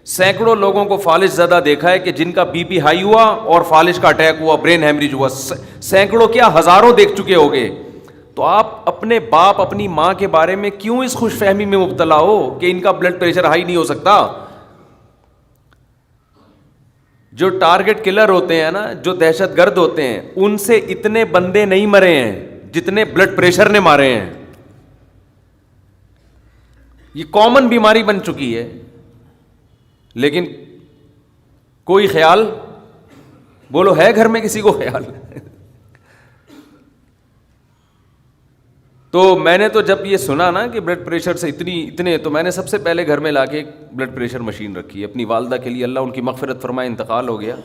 سینکڑوں لوگوں کو فالج زدہ دیکھا ہے کہ جن کا بی پی ہائی ہوا اور فالج کا اٹیک ہوا, برین ہیمریج ہوا. سینکڑوں کیا ہزاروں دیکھ چکے ہوگے. تو آپ اپنے باپ اپنی ماں کے بارے میں کیوں اس خوش فہمی میں مبتلا ہو کہ ان کا بلڈ پریشر ہائی نہیں ہو سکتا. جو ٹارگٹ کلر ہوتے ہیں نا, جو دہشت گرد ہوتے ہیں, ان سے اتنے بندے نہیں مرے ہیں جتنے بلڈ پریشر نے مارے ہیں. یہ کامن بیماری بن چکی ہے. لیکن کوئی خیال, بولو ہے گھر میں کسی کو خیال؟ تو میں نے تو جب یہ سنا نا کہ بلڈ پریشر سے اتنے, تو میں نے سب سے پہلے گھر میں لا کے بلڈ پریشر مشین رکھی اپنی والدہ کے لیے. اللہ ان کی مغفرت فرمائے, انتقال ہو گیا.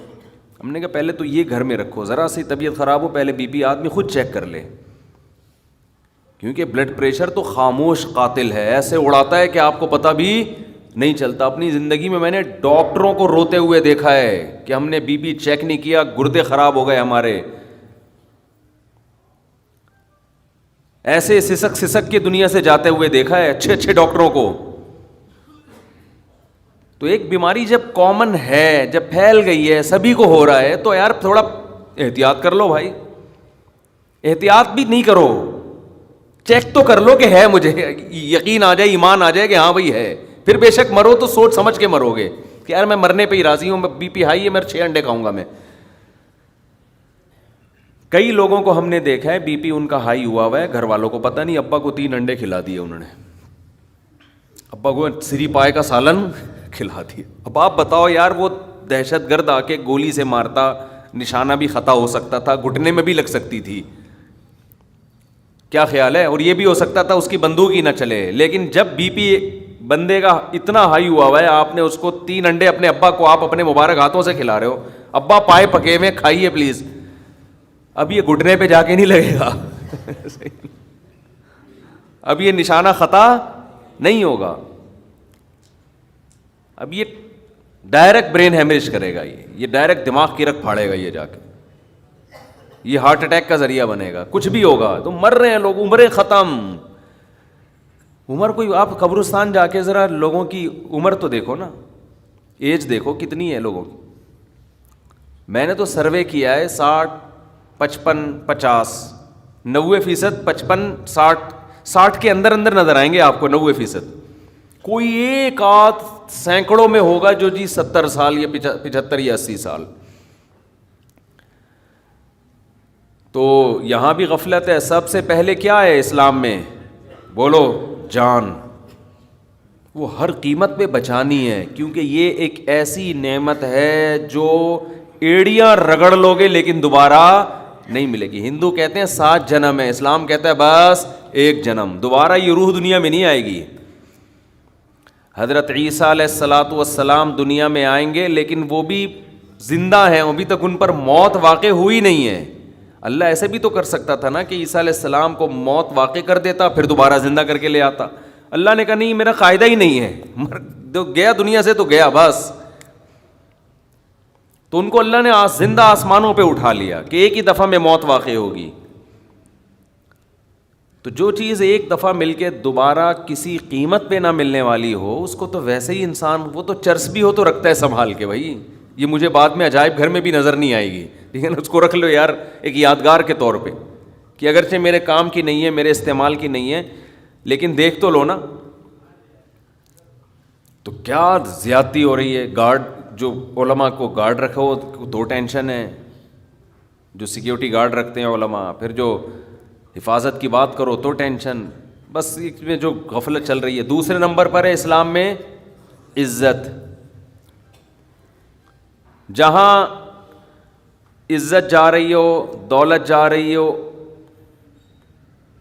ہم نے کہا پہلے تو یہ گھر میں رکھو, ذرا سی طبیعت خراب ہو پہلے بی پی آدمی خود چیک کر لے, کیونکہ بلڈ پریشر تو خاموش قاتل ہے, ایسے اڑاتا ہے کہ آپ کو پتہ بھی نہیں چلتا. اپنی زندگی میں نے ڈاکٹروں کو روتے ہوئے دیکھا ہے کہ ہم نے بی پی چیک نہیں کیا, گردے خراب ہو گئے ہمارے. ایسے سسک کے دنیا سے جاتے ہوئے دیکھا ہے اچھے اچھے ڈاکٹروں کو. تو ایک بیماری جب کامن ہے, جب پھیل گئی ہے, سبھی کو ہو رہا ہے, تو یار تھوڑا احتیاط کر لو بھائی. احتیاط بھی نہیں کرو چیک تو کر لو کہ ہے, مجھے یقین آ جائے, ایمان آ جائے کہ ہاں بھائی ہے, پھر بے شک مرو تو سوچ سمجھ کے مرو گے کہ یار میں مرنے پہ ہی راضی ہوں, بی پی ہائی ہے, میں 6 انڈے کھاؤں گا میں. کئی لوگوں کو ہم نے دیکھا ہے بی پی ان کا ہائی ہوا ہے, گھر والوں کو پتہ نہیں, ابا کو 3 انڈے کھلا دیے انہوں نے, ابا کو سری پائے کا سالن کھلا دیا. اب آپ بتاؤ یار, وہ دہشت گرد آ کے گولی سے مارتا, نشانہ بھی خطا ہو سکتا تھا, گھٹنے میں بھی لگ سکتی تھی, کیا خیال ہے, اور یہ بھی ہو سکتا تھا اس کی بندوق ہی نہ چلے. لیکن جب بی پی بندے کا اتنا ہائی ہوا ہے, آپ نے اس کو 3 انڈے اپنے ابا کو آپ اپنے مبارک ہاتھوں سے کھلا رہے ہو, ابا پائے پکے ہوئے کھائیے پلیز, اب یہ گھٹنے پہ جا کے نہیں لگے گا اب یہ نشانہ خطا نہیں ہوگا, اب یہ ڈائریکٹ برین ہیمریج کرے گا, یہ ڈائریکٹ دماغ کی رگ پھاڑے گا, یہ جا کے یہ ہارٹ اٹیک کا ذریعہ بنے گا, کچھ بھی ہوگا. تو مر رہے ہیں لوگ, عمریں ختم. عمر کوئی, آپ قبرستان جا کے ذرا لوگوں کی عمر تو دیکھو نا, ایج دیکھو کتنی ہے لوگوں کی. میں نے تو سروے کیا ہے, 60, 55, 50, 90% 55, 60 کے اندر اندر نظر آئیں گے آپ کو 90%. کوئی ایک آدھ سینکڑوں میں ہوگا جو جی 70 سال یا 75 یا 80 سال. تو یہاں بھی غفلت ہے. سب سے پہلے کیا ہے اسلام میں, بولو, جان. وہ ہر قیمت پہ بچانی ہے, کیونکہ یہ ایک ایسی نعمت ہے جو ایڑیاں رگڑ لو گے لیکن دوبارہ نہیں ملے گی. ہندو کہتے ہیں 7 جنم ہے, اسلام کہتا ہے بس 1 جنم, دوبارہ یہ روح دنیا میں نہیں آئے گی. حضرت عیسیٰ علیہ الصلاۃ والسلام دنیا میں آئیں گے, لیکن وہ بھی زندہ ہیں, ابھی تک ان پر موت واقع ہوئی نہیں ہے. اللہ ایسے بھی تو کر سکتا تھا نا کہ عیسیٰ علیہ السلام کو موت واقع کر دیتا, پھر دوبارہ زندہ کر کے لے آتا. اللہ نے کہا نہیں, میرا قاعدہ ہی نہیں ہے, گیا دنیا سے تو گیا بس. تو ان کو اللہ نے زندہ آسمانوں پہ اٹھا لیا کہ ایک ہی دفعہ میں موت واقع ہوگی. تو جو چیز ایک دفعہ مل کے دوبارہ کسی قیمت پہ نہ ملنے والی ہو, اس کو تو ویسے ہی انسان, وہ تو چرس بھی ہو تو رکھتا ہے سنبھال کے, بھائی یہ مجھے بعد میں عجائب گھر میں بھی نظر نہیں آئے گی, لیکن اس کو رکھ لو یار ایک یادگار کے طور پہ, کہ اگرچہ میرے کام کی نہیں ہے, میرے استعمال کی نہیں ہے, لیکن دیکھ تو لو نا. تو کیا زیادتی ہو رہی ہے. گارڈ, جو علماء کو گارڈ رکھو 2 ٹینشن ہے, جو سیکیورٹی گارڈ رکھتے ہیں علماء, پھر جو حفاظت کی بات کرو تو ٹینشن, بس اس میں جو غفلت چل رہی ہے. دوسرے نمبر پر ہے اسلام میں عزت. جہاں عزت جا رہی ہو, دولت جا رہی ہو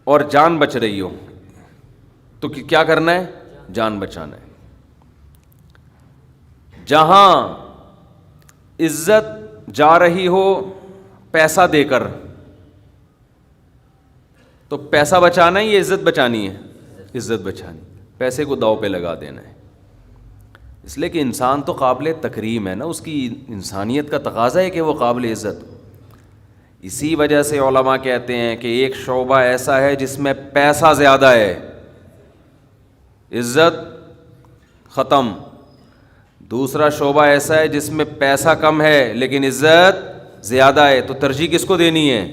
اور جان بچ رہی ہو, تو کیا کرنا ہے, جان بچانا ہے. جہاں عزت جا رہی ہو پیسہ دے کر, تو پیسہ بچانا ہے یا عزت بچانی ہے, عزت بچانی, پیسے کو داؤ پہ لگا دینا ہے. اس لیے کہ انسان تو قابل تکریم ہے نا, اس کی انسانیت کا تقاضا ہے کہ وہ قابل عزت. اسی وجہ سے علماء کہتے ہیں کہ ایک شعبہ ایسا ہے جس میں پیسہ زیادہ ہے, عزت ختم. دوسرا شعبہ ایسا ہے جس میں پیسہ کم ہے لیکن عزت زیادہ ہے, تو ترجیح کس کو دینی ہے,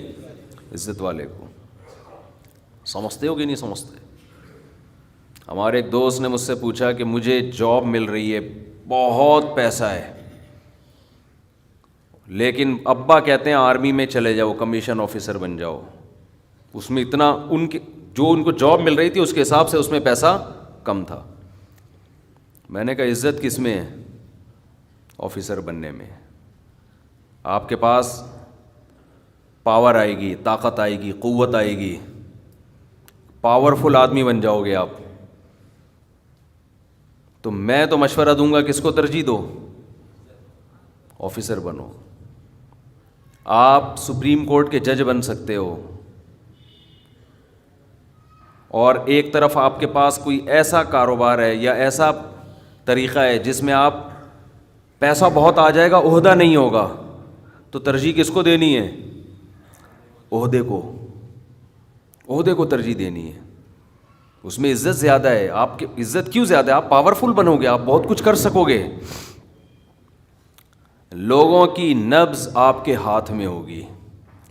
عزت والے کو. سمجھتے ہو کہ نہیں سمجھتے؟ ہمارے ایک دوست نے مجھ سے پوچھا کہ مجھے جاب مل رہی ہے, بہت پیسہ ہے, لیکن ابا کہتے ہیں آرمی میں چلے جاؤ, کمیشن آفیسر بن جاؤ. اس میں اتنا ان کے جو ان کو جاب مل رہی تھی اس کے حساب سے اس میں پیسہ کم تھا. میں نے کہا عزت کس میں ہے, آفیسر بننے میں. آپ کے پاس پاور آئے گی, طاقت آئے گی, قوت آئے گی, پاورفل آدمی بن جاؤ گے آپ. تو میں تو مشورہ دوں گا کس کو ترجیح دو, آفیسر بنو. آپ سپریم کورٹ کے جج بن سکتے ہو, اور ایک طرف آپ کے پاس کوئی ایسا کاروبار ہے یا ایسا طریقہ ہے جس میں آپ پیسہ بہت آ جائے گا, عہدہ نہیں ہوگا, تو ترجیح کس کو دینی ہے, عہدے کو. عہدے کو ترجیح دینی ہے, اس میں عزت زیادہ ہے. آپ کی عزت کیوں زیادہ ہے, آپ پاورفل بنو گے, آپ بہت کچھ کر سکو گے. لوگوں کی نبض آپ کے ہاتھ میں ہوگی,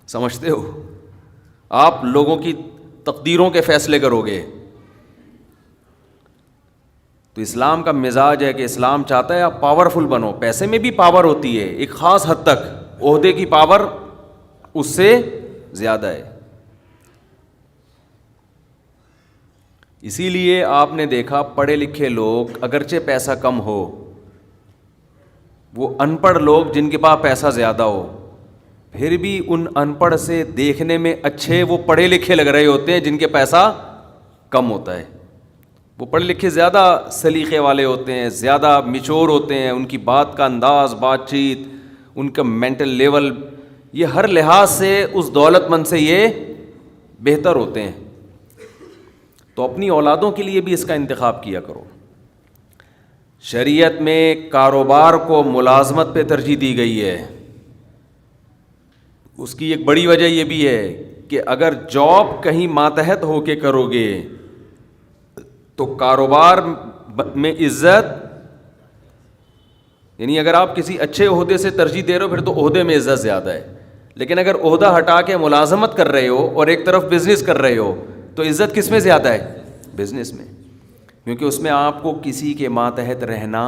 سمجھتے ہو, آپ لوگوں کی تقدیروں کے فیصلے کرو گے. تو اسلام کا مزاج ہے کہ اسلام چاہتا ہے آپ پاورفل بنو. پیسے میں بھی پاور ہوتی ہے ایک خاص حد تک, عہدے کی پاور اس سے زیادہ ہے. اسی لیے آپ نے دیکھا پڑھے لکھے لوگ اگرچہ پیسہ کم ہو, وہ ان پڑھ لوگ جن کے پاس پیسہ زیادہ ہو, پھر بھی ان ان پڑھ سے دیکھنے میں اچھے وہ پڑھے لکھے لگ رہے ہوتے ہیں جن کے پیسہ کم ہوتا ہے. وہ پڑھے لکھے زیادہ سلیقے والے ہوتے ہیں, زیادہ میچور ہوتے ہیں, ان کی بات کا انداز, بات چیت, ان کا مینٹل لیول, یہ ہر لحاظ سے اس دولت مند سے یہ بہتر ہوتے ہیں. تو اپنی اولادوں کے لیے بھی اس کا انتخاب کیا کرو. شریعت میں کاروبار کو ملازمت پہ ترجیح دی گئی ہے. اس کی ایک بڑی وجہ یہ بھی ہے کہ اگر جاب کہیں ماتحت ہو کے کرو گے تو کاروبار میں عزت, یعنی اگر آپ کسی اچھے عہدے سے ترجیح دے رہے ہو پھر تو عہدے میں عزت زیادہ ہے. لیکن اگر عہدہ ہٹا کے ملازمت کر رہے ہو اور ایک طرف بزنس کر رہے ہو تو عزت کس میں زیادہ ہے؟ بزنس میں. کیونکہ اس میں آپ کو کسی کے ماتحت رہنا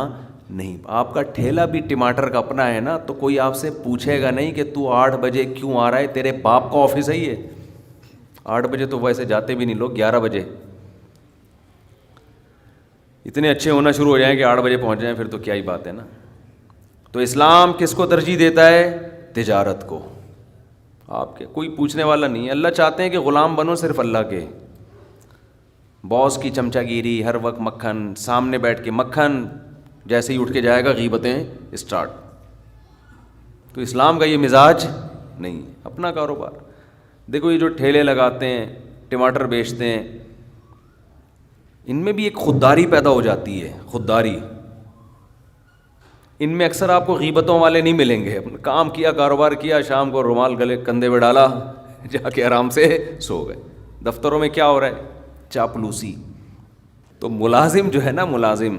نہیں. آپ کا ٹھیلا بھی ٹماٹر کا اپنا ہے نا, تو کوئی آپ سے پوچھے گا نہیں کہ تو 8 بجے کیوں آ رہا ہے, تیرے باپ کا آفس ہے یہ. 8 بجے تو ویسے جاتے بھی نہیں لوگ, 11 بجے اتنے اچھے ہونا شروع ہو جائیں کہ 8 بجے پہنچ جائیں, پھر تو کیا ہی بات ہے نا. تو اسلام کس کو ترجیح دیتا ہے؟ تجارت کو. آپ کے کوئی پوچھنے والا نہیں ہے. اللہ چاہتے ہیں کہ غلام بنو صرف اللہ کے. باس کی چمچہ گیری, ہر وقت مکھن سامنے بیٹھ کے, مکھن جیسے ہی اٹھ کے جائے گا غیبتیں اسٹارٹ. تو اسلام کا یہ مزاج نہیں. اپنا کاروبار دیکھو, یہ جو ٹھیلے لگاتے ہیں, ٹماٹر بیچتے ہیں, ان میں بھی ایک خودداری پیدا ہو جاتی ہے. خودداری ان میں اکثر آپ کو غیبتوں والے نہیں ملیں گے. کام کیا, کاروبار کیا, شام کو رومال گلے کندھے پہ ڈالا, جا کے آرام سے سو گئے. دفتروں میں کیا ہو رہا ہے؟ چاپلوسی. تو ملازم جو ہے نا, ملازم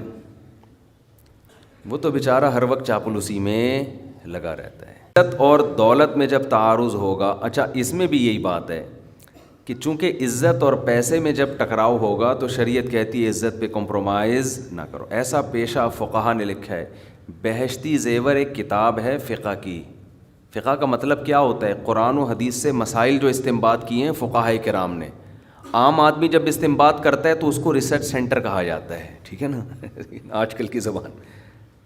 وہ تو بیچارہ ہر وقت چاپلوسی میں لگا رہتا ہے. عزت اور دولت میں جب تعارض ہوگا, اچھا اس میں بھی یہی بات ہے کہ چونکہ عزت اور پیسے میں جب ٹکراؤ ہوگا تو شریعت کہتی ہے عزت پہ کمپرومائز نہ کرو. ایسا پیشہ فقہا نے لکھا ہے. بہشتی زیور ایک کتاب ہے فقہ کی. فقہ کا مطلب کیا ہوتا ہے؟ قرآن و حدیث سے مسائل جو استنباط کیے ہیں فقہائے کرام نے. عام آدمی جب استنباط کرتا ہے تو اس کو ریسرچ سینٹر کہا جاتا ہے, ٹھیک ہے نا, آج کل کی زبان.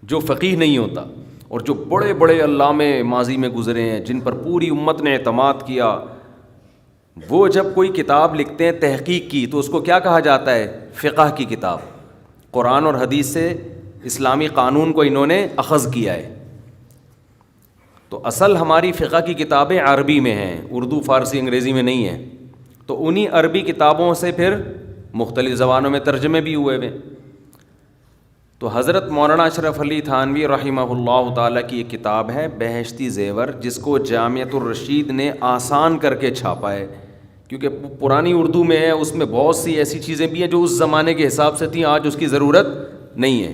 جو فقیہ نہیں ہوتا اور جو بڑے بڑے علامے ماضی میں گزرے ہیں جن پر پوری امت نے اعتماد کیا, وہ جب کوئی کتاب لکھتے ہیں تحقیق کی تو اس کو کیا کہا جاتا ہے؟ فقہ کی کتاب. قرآن اور حدیث سے اسلامی قانون کو انہوں نے اخذ کیا ہے. تو اصل ہماری فقہ کی کتابیں عربی میں ہیں, اردو, فارسی, انگریزی میں نہیں ہیں. تو انہی عربی کتابوں سے پھر مختلف زبانوں میں ترجمے بھی ہوئے ہوئے. تو حضرت مولانا اشرف علی تھانوی رحمہ اللہ تعالیٰ کی ایک کتاب ہے بہشتی زیور, جس کو جامعۃ الرشید نے آسان کر کے چھاپا ہے, کیونکہ پرانی اردو میں ہے. اس میں بہت سی ایسی چیزیں بھی ہیں جو اس زمانے کے حساب سے تھیں, آج اس کی ضرورت نہیں ہے.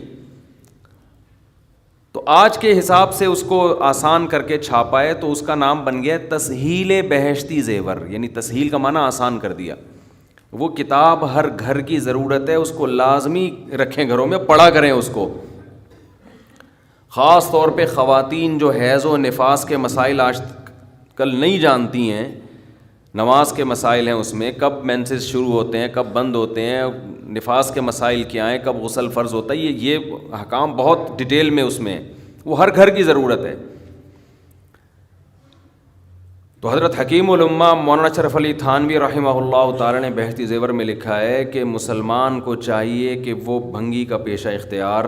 تو آج کے حساب سے اس کو آسان کر کے چھاپا ہے, تو اس کا نام بن گیا تسہیل بہشتی زیور, یعنی تسہیل کا معنی آسان کر دیا. وہ کتاب ہر گھر کی ضرورت ہے, اس کو لازمی رکھیں گھروں میں, پڑھا کریں اس کو. خاص طور پہ خواتین جو حیض و نفاس کے مسائل آج کل نہیں جانتی ہیں, نماز کے مسائل ہیں اس میں, کب مینسز شروع ہوتے ہیں, کب بند ہوتے ہیں, نفاس کے مسائل کیا ہیں, کب غسل فرض ہوتا ہے, یہ احکام بہت ڈیٹیل میں اس میں, وہ ہر گھر کی ضرورت ہے. تو حضرت حکیم الامہ مولانا اشرف علی تھانوی رحمہ اللہ تعالی نے بہشتی زیور میں لکھا ہے کہ مسلمان کو چاہیے کہ وہ بھنگی کا پیشہ اختیار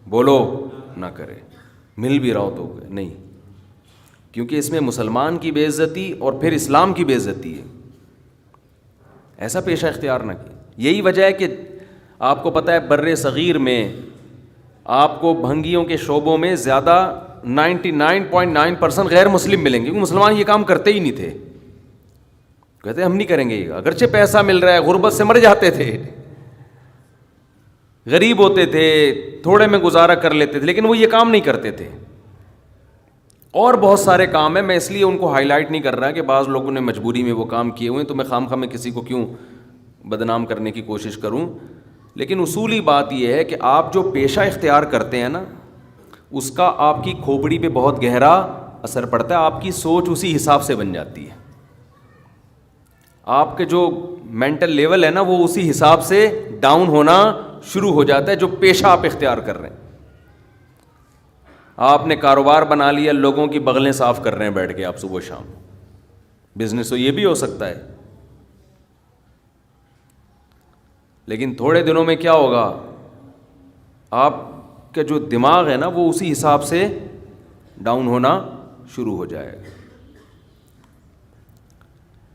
بولو نہ کرے, مل بھی رہا ہو تو نہیں, کیونکہ اس میں مسلمان کی بے عزتی اور پھر اسلام کی بے عزتی ہے. ایسا پیشہ اختیار نہ کی. یہی وجہ ہے کہ آپ کو پتہ ہے بر صغیر میں آپ کو بھنگیوں کے شعبوں میں زیادہ 99.9% غیر مسلم ملیں گے, کیونکہ مسلمان یہ کام کرتے ہی نہیں تھے. کہتے ہم نہیں کریں گے, اگرچہ پیسہ مل رہا ہے, غربت سے مر جاتے تھے, غریب ہوتے تھے, تھوڑے میں گزارا کر لیتے تھے, لیکن وہ یہ کام نہیں کرتے تھے. اور بہت سارے کام ہیں, میں اس لیے ان کو ہائی لائٹ نہیں کر رہا کہ بعض لوگوں نے مجبوری میں وہ کام کیے ہوئے ہیں, تو میں خام خواہ میں کسی کو کیوں بدنام کرنے کی کوشش کروں. لیکن اصولی بات یہ ہے کہ آپ جو پیشہ اختیار کرتے ہیں نا, اس کا آپ کی کھوپڑی پہ بہت گہرا اثر پڑتا ہے, آپ کی سوچ اسی حساب سے بن جاتی ہے, آپ کے جو مینٹل لیول ہے نا وہ اسی حساب سے ڈاؤن ہونا شروع ہو جاتا ہے جو پیشہ آپ اختیار کر رہے ہیں. آپ نے کاروبار بنا لیا, لوگوں کی بغلیں صاف کر رہے ہیں بیٹھ کے آپ صبح شام, بزنس تو یہ بھی ہو سکتا ہے. لیکن تھوڑے دنوں میں کیا ہوگا, آپ کا جو دماغ ہے نا وہ اسی حساب سے ڈاؤن ہونا شروع ہو جائے گا.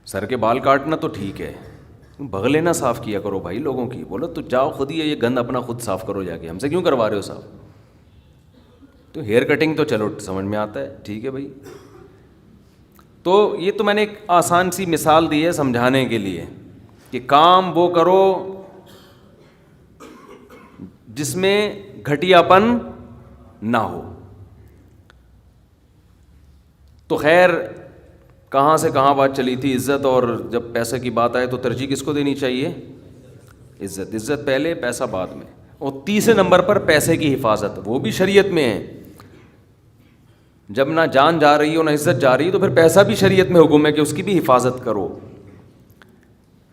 سر کے بال کاٹنا تو ٹھیک ہے, بغلیں نہ صاف کیا کرو بھائی لوگوں کی. بولو تو جاؤ خود ہی یہ گند اپنا خود صاف کرو جا کے, ہم سے کیوں کروا رہے ہو صاف. تو ہیئر کٹنگ تو چلو سمجھ میں آتا ہے, ٹھیک ہے بھائی. تو یہ تو میں نے ایک آسان سی مثال دی ہے سمجھانے کے لیے کہ کام وہ کرو جس میں گھٹیا پن نہ ہو. تو خیر کہاں سے کہاں بات چلی تھی, عزت, اور جب پیسے کی بات آئے تو ترجیح کس کو دینی چاہیے, عزت. عزت پہلے پیسہ بعد میں. اور تیسرے نمبر پر پیسے کی حفاظت, وہ بھی شریعت میں ہے. جب نہ جان جا رہی ہو نہ عزت جا رہی تو پھر پیسہ بھی شریعت میں حکم ہے کہ اس کی بھی حفاظت کرو.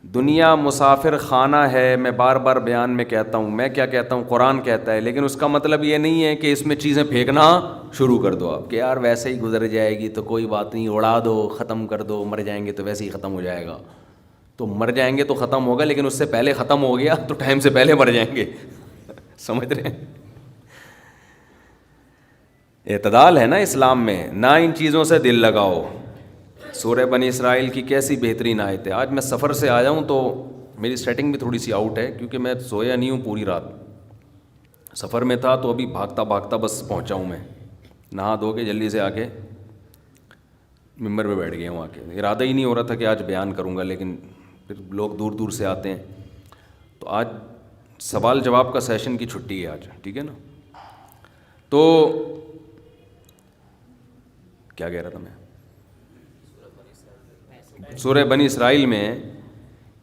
دنیا مسافر خانہ ہے, میں بار بار بیان میں کہتا ہوں, میں کیا کہتا ہوں, قرآن کہتا ہے, لیکن اس کا مطلب یہ نہیں ہے کہ اس میں چیزیں پھینکنا شروع کر دو آپ کہ یار ویسے ہی گزر جائے گی تو کوئی بات نہیں, اڑا دو, ختم کر دو, مر جائیں گے تو ویسے ہی ختم ہو جائے گا. تو مر جائیں گے تو ختم ہوگا, لیکن اس سے پہلے ختم ہو گیا تو ٹائم سے پہلے مر جائیں گے. سمجھ رہے ہیں, اعتدال ہے نا اسلام میں, نہ ان چیزوں سے دل لگاؤ. سورہ بنی اسرائیل کی کیسی بہترین آیت ہے. آج میں سفر سے آیا ہوں تو میری سیٹنگ بھی تھوڑی سی آؤٹ ہے کیونکہ میں سویا نہیں ہوں پوری رات, سفر میں تھا. تو ابھی بھاگتا بھاگتا بس پہنچا ہوں, میں نہا دھو کے جلدی سے آ کے ممبر پہ بیٹھ گیا ہوں. آ کے ارادہ ہی نہیں ہو رہا تھا کہ آج بیان کروں گا, لیکن پھر لوگ دور دور سے آتے ہیں تو آج سوال جواب کا سیشن کی چھٹی ہے آج, ٹھیک ہے نا. تو کیا کہہ رہا تھا میں, سورہ بنی اسرائیل میں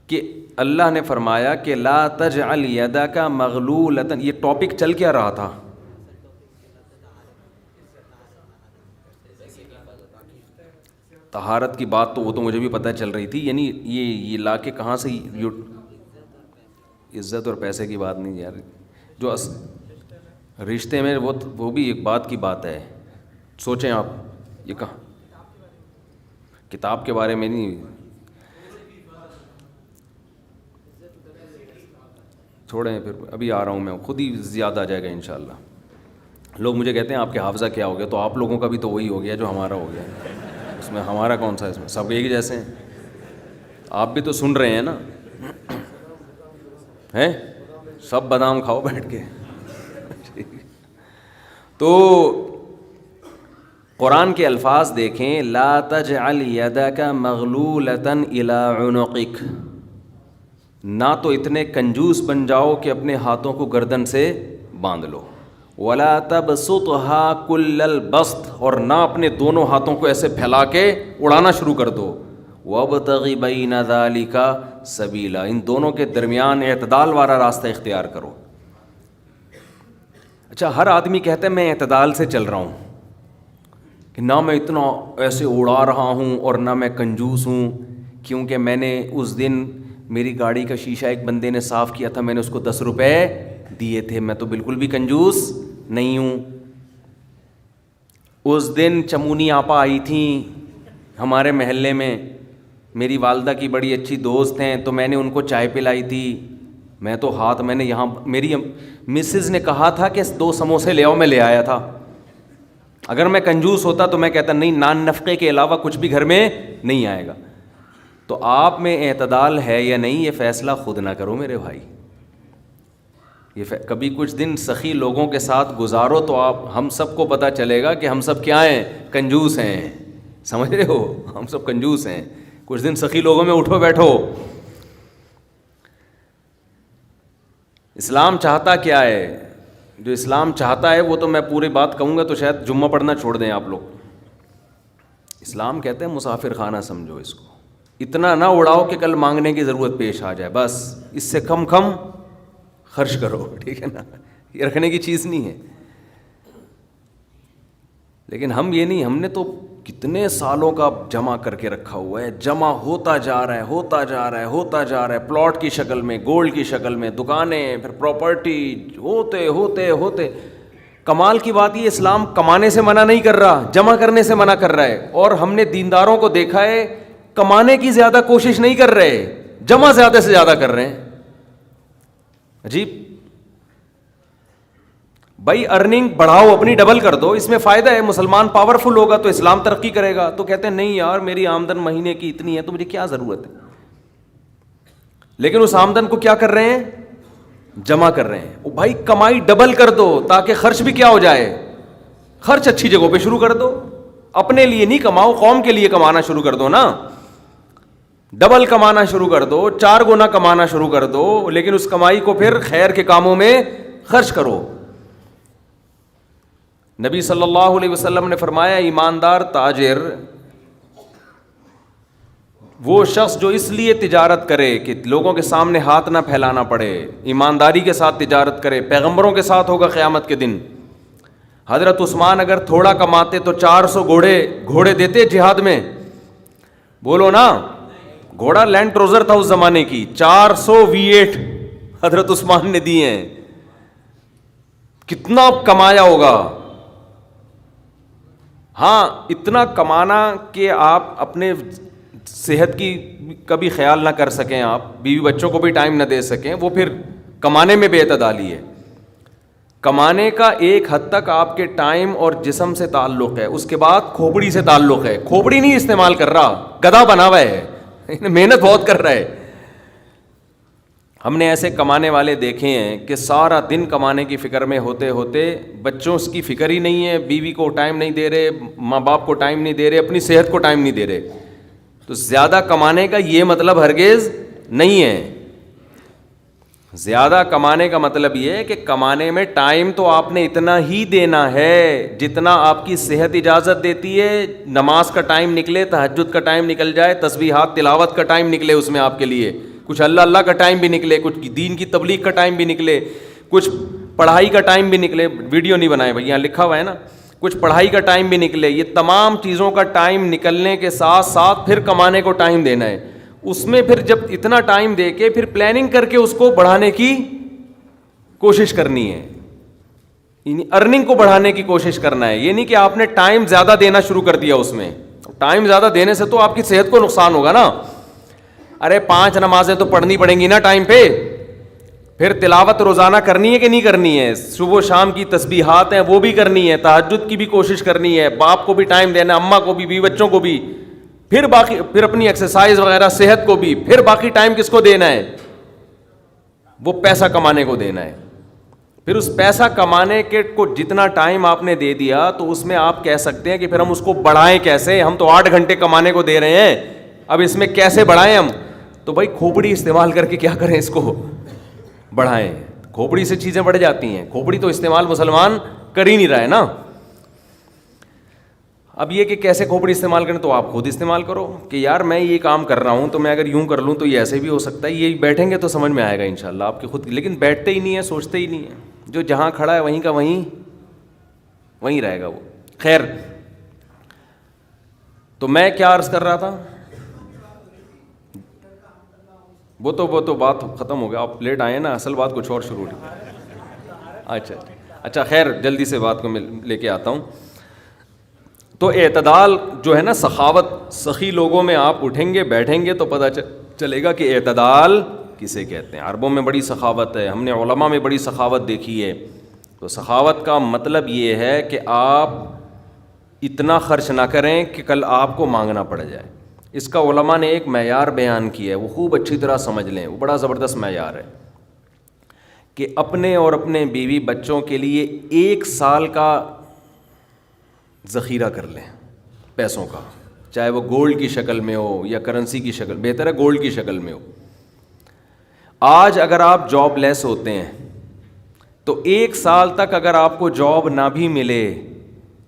کہ اللہ نے فرمایا کہ لا تجعل یدک مغلولۃ. یہ ٹاپک چل کیا رہا تھا, طہارت کی بات. تو وہ تو مجھے بھی پتہ چل رہی تھی, یعنی یہ لا کے کہاں سے عزت اور پیسے کی بات نہیں یار. جو رشتے میں وہ بھی ایک بات کی بات ہے. سوچیں آپ, یہ کہاں کتاب کے بارے میں نہیں, چھوڑیں پھر, ابھی آ رہا ہوں میں, خود ہی یاد آ جائے گا انشاءاللہ. لوگ مجھے کہتے ہیں آپ کے حافظہ کیا ہو گیا, تو آپ لوگوں کا بھی تو وہی ہو گیا جو ہمارا ہو گیا. اس میں ہمارا کون سا, اس میں سب ایک جیسے ہیں. آپ بھی تو سن رہے ہیں نا, ہیں سب بادام کھاؤ بیٹھ کے. تو قرآن کے الفاظ دیکھیں, لا تجعل یدک مغلولۃ الی عنقک. نہ تو اتنے کنجوس بن جاؤ کہ اپنے ہاتھوں کو گردن سے باندھ لو, ولا تبسطها کل البسط, اور نہ اپنے دونوں ہاتھوں کو ایسے پھیلا کے اڑانا شروع کر دو. وابتغ بین ذلک سبیلا, ان دونوں کے درمیان اعتدال والا راستہ اختیار کرو. اچھا, ہر آدمی کہتا ہے میں اعتدال سے چل رہا ہوں, کہ نہ میں اتنا ایسے اڑا رہا ہوں اور نہ میں کنجوس ہوں, کیونکہ میں نے اس دن میری گاڑی کا شیشہ ایک بندے نے صاف کیا تھا, میں نے اس کو 10 روپے دیے تھے, میں تو بالکل بھی کنجوس نہیں ہوں. اس دن چمونی آپا آئی تھیں ہمارے محلے میں, میری والدہ کی بڑی اچھی دوست ہیں, تو میں نے ان کو چائے پلائی تھی. میں تو میں نے یہاں, میری مسز نے کہا تھا کہ 2 سموسے لے آؤ, میں لے آیا تھا. اگر میں کنجوس ہوتا تو میں کہتا نہیں, نان نفقے کے علاوہ کچھ بھی گھر میں نہیں آئے گا. تو آپ میں اعتدال ہے یا نہیں, یہ فیصلہ خود نہ کرو میرے بھائی. کبھی کچھ دن سخی لوگوں کے ساتھ گزارو تو ہم سب کو پتہ چلے گا کہ ہم سب کیا ہیں, کنجوس ہیں. سمجھ رہے ہو, ہم سب کنجوس ہیں. کچھ دن سخی لوگوں میں اٹھو بیٹھو. اسلام چاہتا کیا ہے, جو اسلام چاہتا ہے وہ تو میں پوری بات کہوں گا تو شاید جمعہ پڑھنا چھوڑ دیں آپ لوگ. اسلام کہتے ہیں مسافر خانہ سمجھو اس کو, اتنا نہ اڑاؤ کہ کل مانگنے کی ضرورت پیش آ جائے, بس اس سے کم خرچ کرو, ٹھیک ہے نا, یہ رکھنے کی چیز نہیں ہے. لیکن ہم یہ نہیں, ہم نے تو کتنے سالوں کا جمع کر کے رکھا ہوا ہے, جمع ہوتا جا رہا ہے, ہوتا جا رہا ہے, ہوتا جا رہا ہے, پلاٹ کی شکل میں, گولڈ کی شکل میں, دکانیں, پھر پراپرٹی, ہوتے ہوتے ہوتے. کمال کی بات یہ, اسلام کمانے سے منع نہیں کر رہا, جمع کرنے سے منع کر رہا ہے. اور ہم نے دینداروں کو دیکھا ہے کمانے کی زیادہ کوشش نہیں کر رہے, جمع زیادہ سے زیادہ کر رہے ہیں. عجیب بھائی, ارننگ بڑھاؤ, اپنی ڈبل کر دو, اس میں فائدہ ہے, مسلمان پاورفل ہوگا تو اسلام ترقی کرے گا. تو کہتے ہیں نہیں یار میری آمدن مہینے کی اتنی ہے تو مجھے کیا ضرورت ہے. لیکن اس آمدن کو کیا کر رہے ہیں, جمع کر رہے ہیں. او بھائی کمائی ڈبل کر دو تاکہ خرچ بھی کیا ہو جائے, خرچ اچھی جگہوں پہ شروع کر دو. اپنے لیے نہیں کماؤ, قوم کے لیے کمانا شروع کر دو نا, ڈبل کمانا شروع کر دو, 4 گنا کمانا شروع کر دو, لیکن اس کمائی کو پھر خیر کے کاموں میں خرچ کرو. نبی صلی اللہ علیہ وسلم نے فرمایا ایماندار تاجر وہ شخص جو اس لیے تجارت کرے کہ لوگوں کے سامنے ہاتھ نہ پھیلانا پڑے, ایمانداری کے ساتھ تجارت کرے. پیغمبروں کے ساتھ ہوگا قیامت کے دن. حضرت عثمان اگر تھوڑا کماتے تو 400 گھوڑے دیتے جہاد میں, بولو نا, گھوڑا لینڈ کروزر تھا اس زمانے کی, 400 V8 حضرت عثمان نے دیے ہیں. کتنا کمایا ہوگا. ہاں اتنا کمانا کہ آپ اپنے صحت کی کبھی خیال نہ کر سکیں, آپ بیوی بچوں کو بھی ٹائم نہ دے سکیں, وہ پھر کمانے میں بے اعتدالی ہے. کمانے کا ایک حد تک آپ کے ٹائم اور جسم سے تعلق ہے, اس کے بعد کھوپڑی سے تعلق ہے. کھوپڑی نہیں استعمال کر رہا, گدھا بنا ہوا ہے, محنت بہت کر رہا ہے. ہم نے ایسے کمانے والے دیکھے ہیں کہ سارا دن کمانے کی فکر میں ہوتے ہوتے بچوں کی فکر ہی نہیں ہے, بیوی کو ٹائم نہیں دے رہے, ماں باپ کو ٹائم نہیں دے رہے, اپنی صحت کو ٹائم نہیں دے رہے. تو زیادہ کمانے کا یہ مطلب ہرگز نہیں ہے. زیادہ کمانے کا مطلب یہ ہے کہ کمانے میں ٹائم تو آپ نے اتنا ہی دینا ہے جتنا آپ کی صحت اجازت دیتی ہے. نماز کا ٹائم نکلے, تہجد کا ٹائم نکل جائے, تسبیحات تلاوت کا ٹائم نکلے اس میں آپ کے لیے, کچھ اللہ کا ٹائم بھی نکلے, کچھ دین کی تبلیغ کا ٹائم بھی نکلے, کچھ پڑھائی کا ٹائم بھی نکلے. ویڈیو نہیں بنائے بھائی, یہاں لکھا ہوا ہے نا, کچھ پڑھائی کا ٹائم بھی نکلے. یہ تمام چیزوں کا ٹائم نکلنے کے ساتھ ساتھ پھر کمانے کو ٹائم دینا ہے. اس میں پھر جب اتنا ٹائم دے کے پھر پلاننگ کر کے اس کو بڑھانے کی کوشش کرنی ہے, یعنی ارننگ کو بڑھانے کی کوشش کرنا ہے. یہ نہیں کہ آپ نے ٹائم زیادہ دینا شروع کر دیا اس میں. ٹائم زیادہ دینے سے تو آپ کی صحت کو نقصان ہوگا نا. ارے 5 نمازیں تو پڑھنی پڑیں گی نا ٹائم پہ, پھر تلاوت روزانہ کرنی ہے کہ نہیں کرنی ہے, صبح و شام کی تسبیحات ہیں وہ بھی کرنی ہے, تہجد کی بھی کوشش کرنی ہے, باپ کو بھی ٹائم دینا, اماں کو بھی, بیوی بچوں کو بھی, پھر باقی پھر اپنی ایکسرسائز وغیرہ صحت کو بھی, پھر باقی ٹائم کس کو دینا ہے, وہ پیسہ کمانے کو دینا ہے. پھر اس پیسہ کمانے کے کو جتنا ٹائم آپ نے دے دیا تو اس میں آپ کہہ سکتے ہیں کہ پھر ہم اس کو بڑھائیں کیسے. ہم تو 8 گھنٹے کمانے کو دے رہے ہیں, اب اس میں کیسے بڑھائیں ہم. تو بھائی کھوپڑی استعمال کر کے کیا کریں, اس کو بڑھائیں. کھوپڑی سے چیزیں بڑھ جاتی ہیں. کھوپڑی تو استعمال مسلمان کر ہی نہیں رہا ہے نا. اب یہ کہ کیسے کھوپڑی استعمال کریں, تو آپ خود استعمال کرو کہ یار میں یہ کام کر رہا ہوں تو میں اگر یوں کر لوں تو یہ ایسے بھی ہو سکتا ہے. یہ بیٹھیں گے تو سمجھ میں آئے گا انشاءاللہ آپ کی خود, لیکن بیٹھتے ہی نہیں ہیں, سوچتے ہی نہیں ہیں. جو جہاں کھڑا ہے وہیں کا وہیں رہے گا وہ. خیر, تو میں کیا عرض کر رہا تھا, وہ تو بات ختم ہو گیا, آپ لیٹ آئے نا, اصل بات کچھ اور شروع ہوئی. اچھا خیر, جلدی سے بات کو میں لے کے آتا ہوں. تو اعتدال جو ہے نا, سخاوت, سخی لوگوں میں آپ اٹھیں گے بیٹھیں گے تو پتہ چلے گا کہ اعتدال کسے کہتے ہیں. عربوں میں بڑی سخاوت ہے, ہم نے علماء میں بڑی سخاوت دیکھی ہے. تو سخاوت کا مطلب یہ ہے کہ آپ اتنا خرچ نہ کریں کہ کل آپ کو مانگنا پڑ جائے. اس کا علماء نے ایک معیار بیان کیا ہے, وہ خوب اچھی طرح سمجھ لیں, وہ بڑا زبردست معیار ہے کہ اپنے اور اپنے بیوی بچوں کے لیے 1 سال کا ذخیرہ کر لیں پیسوں کا, چاہے وہ گولڈ کی شکل میں ہو یا کرنسی کی شکل, بہتر ہے گولڈ کی شکل میں ہو. آج اگر آپ جاب لیس ہوتے ہیں تو 1 سال تک اگر آپ کو جاب نہ بھی ملے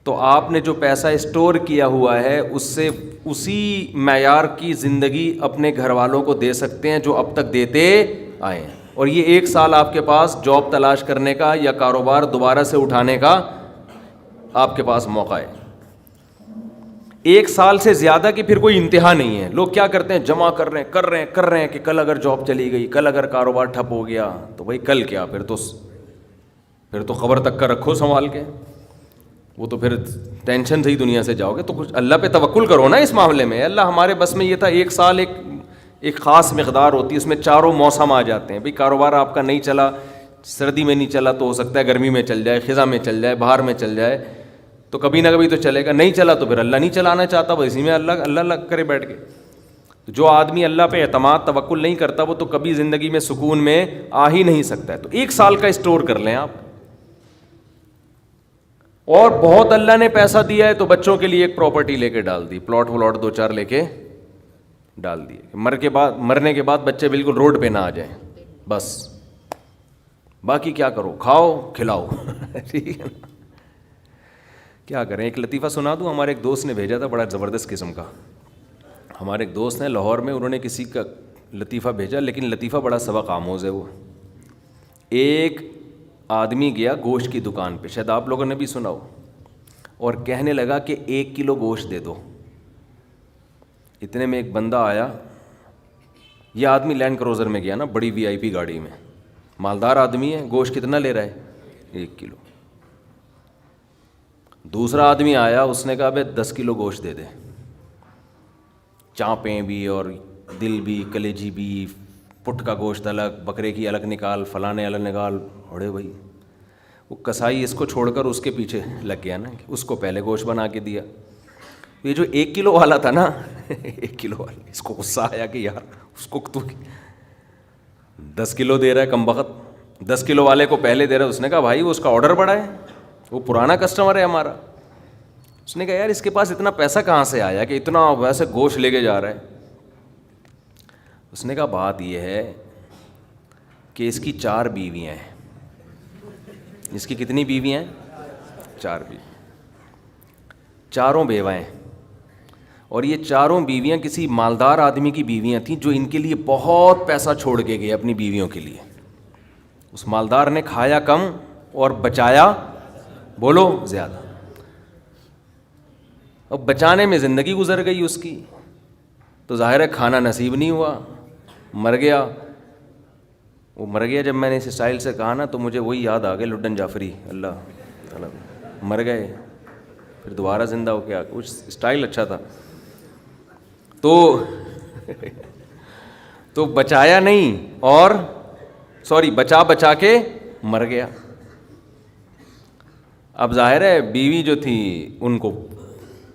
تو آپ نے جو پیسہ اسٹور کیا ہوا ہے اس سے اسی معیار کی زندگی اپنے گھر والوں کو دے سکتے ہیں جو اب تک دیتے آئے ہیں. اور یہ 1 سال آپ کے پاس جاب تلاش کرنے کا یا کاروبار دوبارہ سے اٹھانے کا آپ کے پاس موقع ہے. 1 سال سے زیادہ کی پھر کوئی انتہا نہیں ہے. لوگ کیا کرتے ہیں, جمع کر رہے ہیں کہ کل اگر جاب چلی گئی, کل اگر کاروبار ٹھپ ہو گیا تو بھائی کل کیا, پھر تو خبر تک کا رکھو سنبھال کے, وہ تو پھر ٹینشن سے ہی دنیا سے جاؤ گے. تو کچھ اللہ پہ توکل کرو نا اس معاملے میں. اللہ ہمارے بس میں یہ تھا 1 سال ایک خاص مقدار ہوتی ہے, اس میں چاروں موسم آ جاتے ہیں. بھائی کاروبار آپ کا نہیں چلا, سردی میں نہیں چلا تو ہو سکتا ہے گرمی میں چل جائے, خزاں میں چل جائے, بہار میں چل جائے, تو کبھی نہ کبھی تو چلے گا. نہیں چلا تو پھر اللہ نہیں چلانا چاہتا, وہ اسی میں اللہ لگ کرے بیٹھ کے. جو آدمی اللہ پہ اعتماد توکل نہیں کرتا وہ تو کبھی زندگی میں سکون میں آ ہی نہیں سکتا ہے. تو 1 سال کا اسٹور کر لیں آپ. اور بہت اللہ نے پیسہ دیا ہے تو بچوں کے لیے ایک پراپرٹی لے کے ڈال دی, پلاٹ 2-4 لے کے ڈال دیے. مرنے کے بعد بچے بالکل روڈ پہ نہ آ جائیں, بس باقی کیا کرو, کھاؤ کھلاؤ. ٹھیک ہے نا. کیا کریں, ایک لطیفہ سنا دوں. ہمارے ایک دوست نے بھیجا تھا, بڑا زبردست قسم کا. ہمارے ایک دوست ہیں لاہور میں, انہوں نے کسی کا لطیفہ بھیجا, لیکن لطیفہ بڑا سبق آموز ہے. وہ ایک آدمی گیا گوشت کی دکان پہ, شاید آپ لوگوں نے بھی سنا ہو, اور کہنے لگا کہ 1 کلو گوشت دے دو. اتنے میں ایک بندہ آیا. یہ آدمی لینڈ کروزر میں گیا نا, بڑی VIP گاڑی میں, مالدار آدمی ہے. گوشت کتنا لے رہا ہے, 1 کلو. دوسرا آدمی آیا, اس نے کہا بھائی 10 کلو گوشت دے دے, چانپیں بھی اور دل بھی, کلیجی بھی, پٹ کا گوشت الگ, بکرے کی الگ نکال, فلانے الگ نکال. اڑے بھائی, وہ کسائی اس کو چھوڑ کر اس کے پیچھے لگ گیا نا, اس کو پہلے گوشت بنا کے دیا. یہ جو 1 کلو والا تھا نا, 1 کلو والا, اس کو غصہ آیا کہ یار اس کو تو 10 کلو دے رہا ہے کم بخت, 10 کلو والے کو پہلے دے رہا ہے. اس نے کہا بھائی وہ اس کا آرڈر بڑا ہے, وہ پرانا کسٹمر ہے ہمارا. اس نے کہا یار اس کے پاس اتنا پیسہ کہاں سے آیا کہ اتنا ویسے گوشت لے کے جا رہا ہے. اس نے کہا بات یہ ہے کہ اس کی 4 بیویاں ہیں. اس کی کتنی بیویاں ہیں, 4 بیوی, چاروں بیوائیں. اور یہ چاروں بیویاں کسی مالدار آدمی کی بیویاں تھیں جو ان کے لیے بہت پیسہ چھوڑ کے گئے اپنی بیویوں کے لیے. اس مالدار نے کھایا کم اور بچایا بولو زیادہ. اب بچانے میں زندگی گزر گئی اس کی, تو ظاہر ہے کھانا نصیب نہیں ہوا, مر گیا. وہ مر گیا جب میں نے اس اسٹائل سے کہا نا, تو مجھے وہی یاد آ گیا لڈن جعفری, اللہ تعالیٰ. مر گئے پھر دوبارہ زندہ ہو کے آ گئے. اس اسٹائل اچھا تھا. تو بچایا نہیں, اور بچا کے مر گیا. اب ظاہر ہے بیوی جو تھی ان کو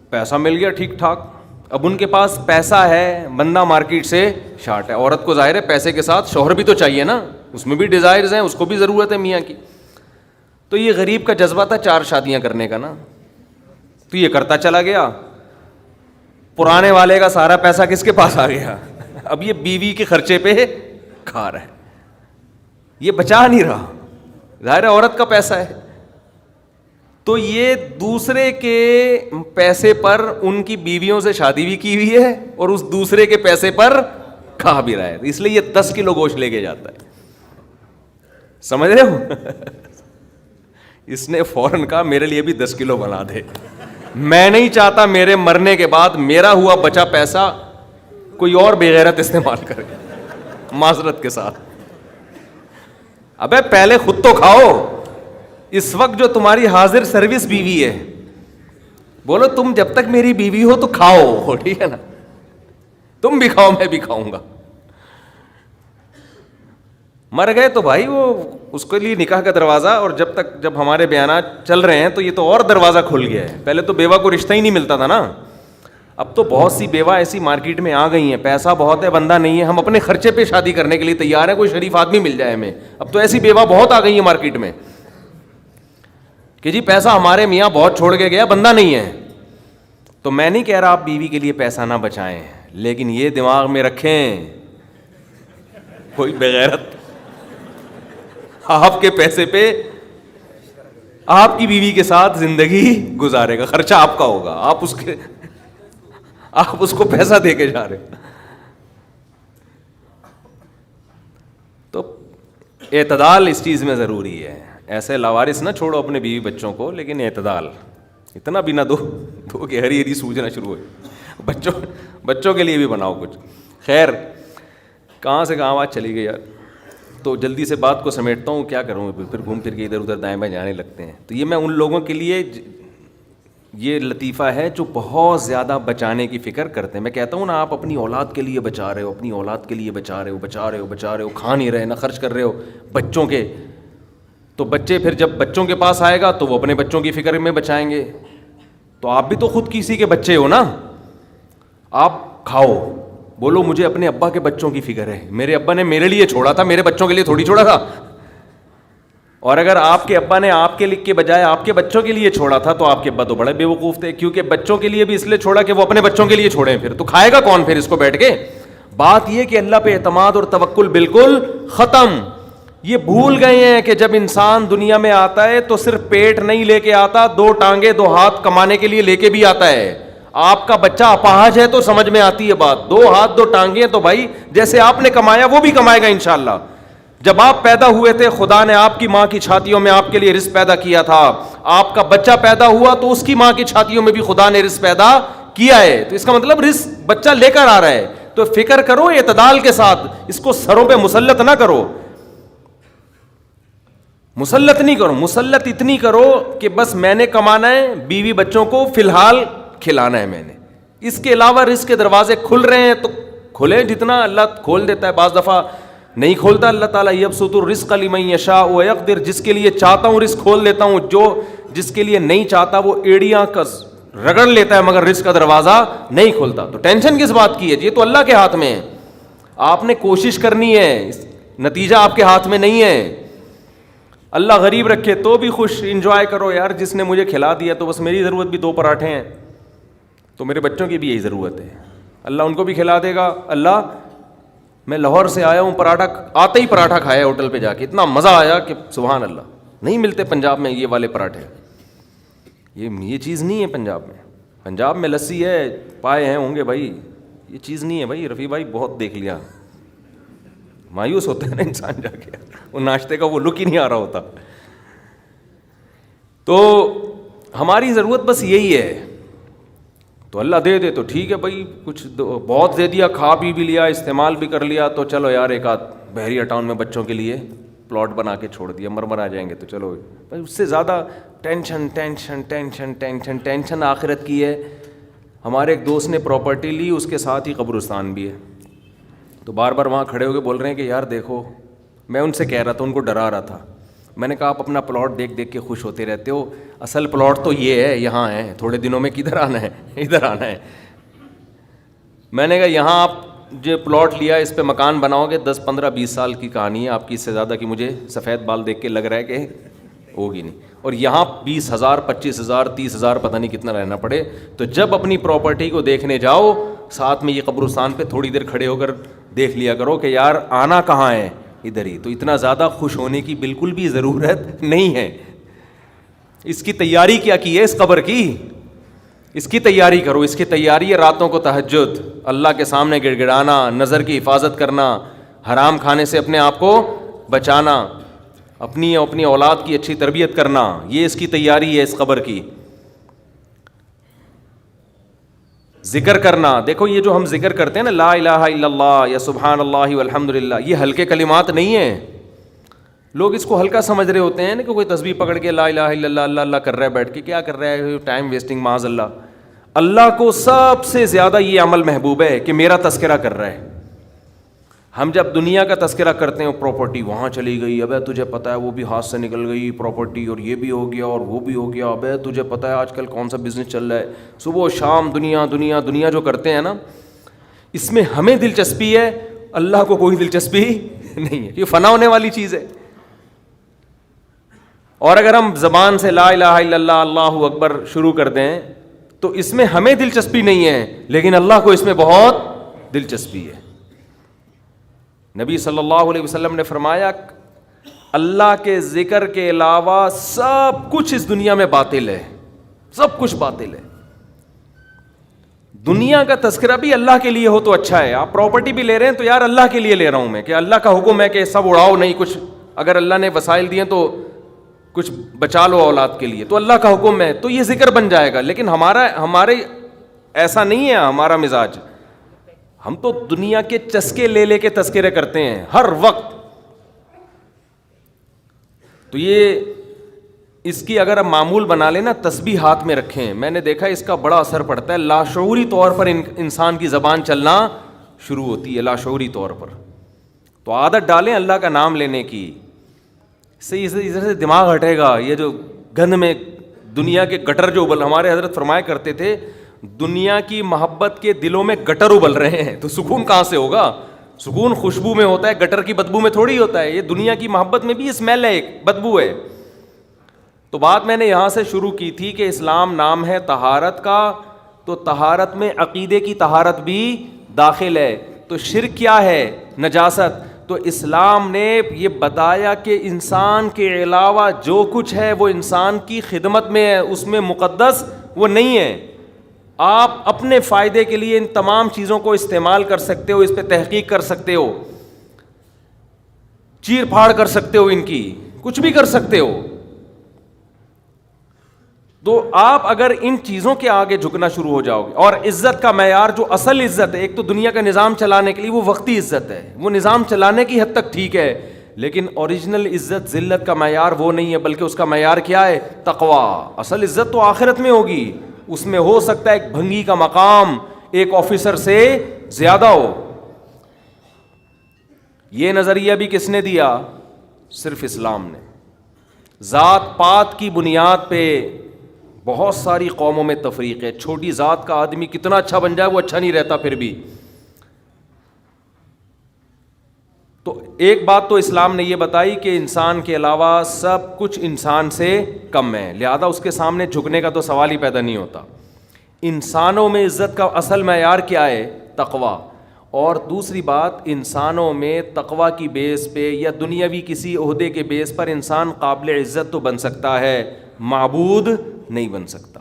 پیسہ مل گیا ٹھیک ٹھاک. اب ان کے پاس پیسہ ہے, بندہ مارکیٹ سے شارٹ ہے. عورت کو ظاہر ہے پیسے کے ساتھ شوہر بھی تو چاہیے نا, اس میں بھی ڈیزائرز ہیں, اس کو بھی ضرورت ہے میاں کی. تو یہ غریب کا جذبہ تھا 4 شادیاں کرنے کا نا, تو یہ کرتا چلا گیا. پرانے والے کا سارا پیسہ کس کے پاس آ گیا, اب یہ بیوی کے خرچے پہ کھا رہا ہے, یہ بچا نہیں رہا. ظاہر ہے عورت کا پیسہ ہے, تو یہ دوسرے کے پیسے پر ان کی بیویوں سے شادی بھی کی ہوئی ہے اور اس دوسرے کے پیسے پر کھا بھی رہا ہے. اس لیے یہ 10 کلو گوشت لے کے جاتا ہے. سمجھ رہے ہو, اس نے فوراً کہا میرے لیے بھی 10 کلو بنا دے. میں نہیں چاہتا میرے مرنے کے بعد میرا ہوا بچا پیسہ کوئی اور بے غیرت استعمال کرے. معذرت کے ساتھ, ابے پہلے خود تو کھاؤ. اس وقت جو تمہاری حاضر سروس بیوی ہے, بولو تم جب تک میری بیوی ہو تو کھاؤ, ٹھیک ہے نا, تم بھی کھاؤ میں بھی کھاؤں گا. مر گئے تو بھائی وہ اس کے لیے نکاح کا دروازہ, اور جب ہمارے بیانات چل رہے ہیں تو یہ تو اور دروازہ کھل گیا ہے. پہلے تو بیوہ کو رشتہ ہی نہیں ملتا تھا نا, اب تو بہت سی بیوہ ایسی مارکیٹ میں آ گئی ہیں, پیسہ بہت ہے, بندہ نہیں ہے, ہم اپنے خرچے پہ شادی کرنے کے لیے تیار ہیں, کوئی شریف آدمی مل جائے ہمیں. اب تو ایسی بیوہ بہت آ گئی ہیں مارکیٹ میں کہ جی پیسہ ہمارے میاں بہت چھوڑ کے گیا, بندہ نہیں ہے. تو میں نہیں کہہ رہا آپ بیوی کے لیے پیسہ نہ بچائیں, لیکن یہ دماغ میں رکھیں کوئی بغیرت آپ کے پیسے پہ آپ کی بیوی کے ساتھ زندگی گزارے گا, خرچہ آپ کا ہوگا, آپ اس کو پیسہ دے کے جا رہے. تو اعتدال اس چیز میں ضروری ہے. ایسے لاوارث نہ چھوڑو اپنے بیوی بچوں کو, لیکن اعتدال, اتنا بھی نہ دو کہ ہری ہری سوجنا شروع ہو. بچوں کے لیے بھی بناؤ کچھ. خیر, کہاں سے کہاں بات چلی گئی یار. تو جلدی سے بات کو سمیٹتا ہوں, کیا کروں, پھر گھوم پھر کے ادھر ادھر دائیں بائیں جانے لگتے ہیں. تو یہ میں ان لوگوں کے لیے یہ لطیفہ ہے جو بہت زیادہ بچانے کی فکر کرتے ہیں. میں کہتا ہوں نا, آپ اپنی اولاد کے لیے بچا رہے ہو, اپنی اولاد کے لیے بچا رہے ہو, کھا نہیں رہے, نہ خرچ کر رہے ہو بچوں کے, تو بچے پھر جب بچوں کے پاس آئے گا تو وہ اپنے بچوں کی فکر میں بچائیں گے. تو آپ بھی تو خود کسی کے بچے ہو نا. آپ کھاؤ, بولو مجھے اپنے ابا کے بچوں کی فکر ہے, میرے ابا نے میرے لیے چھوڑا تھا, میرے بچوں کے لیے تھوڑی چھوڑا تھا. اور اگر آپ کے ابا نے آپ کے لکھ کے بجائے آپ کے بچوں کے لیے چھوڑا تھا, تو آپ کے ابا تو بڑے بے وقوف تھے, کیونکہ بچوں کے لیے بھی اس لیے چھوڑا کہ وہ اپنے بچوں کے لیے چھوڑیں. پھر تو کھائے گا کون پھر اس کو بیٹھ کے. بات یہ کہ اللہ پہ اعتماد اور توکل بالکل ختم. یہ بھول گئے ہیں کہ جب انسان دنیا میں آتا ہے تو صرف پیٹ نہیں لے کے آتا, 2 ٹانگیں 2 ہاتھ کمانے کے لیے لے کے بھی آتا ہے. آپ کا بچہ اپاہج ہے تو سمجھ میں آتی ہے بات, 2 ہاتھ 2 ٹانگیں, تو بھائی جیسے آپ نے کمایا وہ بھی کمائے گا انشاءاللہ. جب آپ پیدا ہوئے تھے, خدا نے آپ کی ماں کی چھاتیوں میں آپ کے لیے رزق پیدا کیا تھا. آپ کا بچہ پیدا ہوا تو اس کی ماں کی چھاتیوں میں بھی خدا نے رزق پیدا کیا ہے. تو اس کا مطلب رزق بچہ لے کر آ رہا ہے. تو فکر کرو اعتدال کے ساتھ, اس کو سروں پہ مسلط نہ کرو, مسلط نہیں کرو. مسلط اتنی کرو کہ بس میں نے کمانا ہے, بیوی بچوں کو فی الحال کھلانا ہے میں نے, اس کے علاوہ رزق کے دروازے کھل رہے ہیں تو کھلے, جتنا اللہ کھول دیتا ہے. بعض دفعہ نہیں کھولتا اللہ تعالیٰ, یبسط الرزق لمن یشاء ویقدر, جس کے لیے چاہتا ہوں رزق کھول دیتا ہوں, جس کے لیے نہیں چاہتا وہ ایڑیاں رگڑ لیتا ہے, مگر رزق کا دروازہ نہیں کھولتا. تو ٹینشن کس بات کی ہے, یہ تو اللہ کے ہاتھ میں ہے. آپ نے کوشش کرنی ہے, نتیجہ آپ کے ہاتھ میں نہیں ہے. اللہ غریب رکھے تو بھی خوش, انجوائے کرو یار, جس نے مجھے کھلا دیا تو بس میری ضرورت بھی 2 پراٹھے ہیں, تو میرے بچوں کی بھی یہی ضرورت ہے, اللہ ان کو بھی کھلا دے گا. اللہ میں لاہور سے آیا ہوں, پراٹھا آتے ہی پراٹھا کھایا ہوٹل پہ جا کے, اتنا مزہ آیا کہ سبحان اللہ, نہیں ملتے پنجاب میں یہ والے پراٹھے. یہ چیز نہیں ہے پنجاب میں. پنجاب میں لسی ہے, پائے ہیں ہوں گے بھائی, یہ چیز نہیں ہے بھائی. رفیع بھائی بہت دیکھ لیا, مایوس ہوتا ہے نا انسان جا کے, وہ ناشتے کا وہ لک ہی نہیں آ رہا ہوتا. تو ہماری ضرورت بس یہی ہے. تو اللہ دے دے تو ٹھیک ہے بھائی, کچھ بہت دے دیا, کھا پی بھی لیا, استعمال بھی کر لیا, تو چلو یار ایک آدھ بحریہ ٹاؤن میں بچوں کے لیے پلاٹ بنا کے چھوڑ دیا, مرمر آ جائیں گے تو چلو بھائی. اس سے زیادہ tension tension tension tension tension آخرت کی ہے. ہمارے ایک دوست نے پراپرٹی لی, اس کے ساتھ ہی قبرستان بھی ہے. تو بار بار وہاں کھڑے ہو کے بول رہے ہیں کہ یار دیکھو, میں ان سے کہہ رہا تھا, ان کو ڈرا رہا تھا. میں نے کہا آپ اپنا پلاٹ دیکھ دیکھ کے خوش ہوتے رہتے ہو, اصل پلاٹ تو یہ ہے, یہاں ہے, تھوڑے دنوں میں کدھر آنا ہے, ادھر آنا ہے. میں نے کہا یہاں آپ جو پلاٹ لیا اس پہ مکان بناؤ گے, 10 15 20 سال کی کہانی ہے آپ کی, اس سے زیادہ کی مجھے سفید بال دیکھ کے لگ رہا ہے کہ ہوگی نہیں. اور یہاں 20,000 25,000 30,000 پتہ نہیں کتنا رہنا پڑے. تو جب اپنی پراپرٹی کو دیکھنے جاؤ, ساتھ میں یہ قبرستان پہ تھوڑی دیر کھڑے ہو کر دیکھ لیا کرو کہ یار آنا کہاں ہے, ادھر ہی. تو اتنا زیادہ خوش ہونے کی بالکل بھی ضرورت نہیں ہے. اس کی تیاری کیا کی ہے, اس قبر کی, اس کی تیاری کرو. اس کی تیاری ہے راتوں کو تہجد, اللہ کے سامنے گڑ گڑانا, نظر کی حفاظت کرنا, حرام کھانے سے اپنے آپ کو بچانا, اپنی اولاد کی اچھی تربیت کرنا. یہ اس کی تیاری ہے اس قبر کی. ذکر کرنا, دیکھو یہ جو ہم ذکر کرتے ہیں نا, لا الہ الا اللہ یا سبحان اللہ والحمد للہ, یہ ہلکے کلمات نہیں ہیں. لوگ اس کو ہلکا سمجھ رہے ہوتے ہیں نا, کہ کوئی تسبیح پکڑ کے لا الہ الا اللہ اللہ اللہ کر رہا ہے بیٹھ کے, کیا کر رہا ہے, ٹائم ویسٹنگ, معاذ اللہ. اللہ کو سب سے زیادہ یہ عمل محبوب ہے کہ میرا تذکرہ کر رہا ہے. ہم جب دنیا کا تذکرہ کرتے ہیں, پراپرٹی وہاں چلی گئی, ابے تجھے پتہ ہے وہ بھی ہاتھ سے نکل گئی پراپرٹی, اور یہ بھی ہو گیا اور وہ بھی ہو گیا, ابے تجھے پتہ ہے آج کل کون سا بزنس چل رہا ہے. صبح و شام دنیا دنیا دنیا جو کرتے ہیں نا, اس میں ہمیں دلچسپی ہے, اللہ کو کوئی دلچسپی نہیں ہے. یہ فنا ہونے والی چیز ہے. اور اگر ہم زبان سے لا الہ الا اللہ اللہ اکبر شروع کر دیں تو اس میں ہمیں دلچسپی نہیں ہے, لیکن اللہ کو اس میں بہت دلچسپی ہے. نبی صلی اللہ علیہ وسلم نے فرمایا اللہ کے ذکر کے علاوہ سب کچھ اس دنیا میں باطل ہے, سب کچھ باطل ہے. دنیا کا تذکرہ بھی اللہ کے لیے ہو تو اچھا ہے. آپ پراپرٹی بھی لے رہے ہیں تو یار اللہ کے لیے لے رہا ہوں میں, کہ اللہ کا حکم ہے کہ سب اڑاؤ نہیں, کچھ اگر اللہ نے وسائل دیے تو کچھ بچا لو اولاد کے لیے, تو اللہ کا حکم ہے تو یہ ذکر بن جائے گا. لیکن ہمارے ایسا نہیں ہے ہمارا مزاج. ہم تو دنیا کے چسکے لے لے کے تذکرے کرتے ہیں ہر وقت. تو یہ اس کی اگر ہم معمول بنا لیں نا, تسبیح ہاتھ میں رکھیں, میں نے دیکھا اس کا بڑا اثر پڑتا ہے. لاشعوری طور پر انسان کی زبان چلنا شروع ہوتی ہے, لاشعوری طور پر. تو عادت ڈالیں اللہ کا نام لینے کی, اس سے ادھر سے دماغ ہٹے گا. یہ جو گند میں دنیا کے گٹر جو ہمارے حضرت فرمایا کرتے تھے, دنیا کی محبت کے دلوں میں گٹر ابل رہے ہیں تو سکون کہاں سے ہوگا؟ سکون خوشبو میں ہوتا ہے, گٹر کی بدبو میں تھوڑی ہوتا ہے. یہ دنیا کی محبت میں بھی اسمیل ہے, ایک بدبو ہے. تو بات میں نے یہاں سے شروع کی تھی کہ اسلام نام ہے طہارت کا, تو طہارت میں عقیدے کی طہارت بھی داخل ہے. تو شرک کیا ہے؟ نجاست. تو اسلام نے یہ بتایا کہ انسان کے علاوہ جو کچھ ہے وہ انسان کی خدمت میں ہے, اس میں مقدس وہ نہیں ہے. آپ اپنے فائدے کے لیے ان تمام چیزوں کو استعمال کر سکتے ہو, اس پہ تحقیق کر سکتے ہو, چیر پھاڑ کر سکتے ہو, ان کی کچھ بھی کر سکتے ہو. تو آپ اگر ان چیزوں کے آگے جھکنا شروع ہو جاؤ گے, اور عزت کا معیار جو اصل عزت ہے, ایک تو دنیا کا نظام چلانے کے لیے وہ وقتی عزت ہے, وہ نظام چلانے کی حد تک ٹھیک ہے, لیکن اوریجنل عزت ذلت کا معیار وہ نہیں ہے, بلکہ اس کا معیار کیا ہے؟ تقویٰ. اصل عزت تو آخرت میں ہوگی, اس میں ہو سکتا ہے ایک بھنگی کا مقام ایک آفیسر سے زیادہ ہو. یہ نظریہ بھی کس نے دیا؟ صرف اسلام نے. ذات پات کی بنیاد پہ بہت ساری قوموں میں تفریق ہے. چھوٹی ذات کا آدمی کتنا اچھا بن جائے وہ اچھا نہیں رہتا پھر بھی. تو ایک بات تو اسلام نے یہ بتائی کہ انسان کے علاوہ سب کچھ انسان سے کم ہے, لہذا اس کے سامنے جھکنے کا تو سوال ہی پیدا نہیں ہوتا. انسانوں میں عزت کا اصل معیار کیا ہے؟ تقویٰ. اور دوسری بات, انسانوں میں تقویٰ کی بیس پہ یا دنیاوی کسی عہدے کے بیس پر انسان قابل عزت تو بن سکتا ہے, معبود نہیں بن سکتا.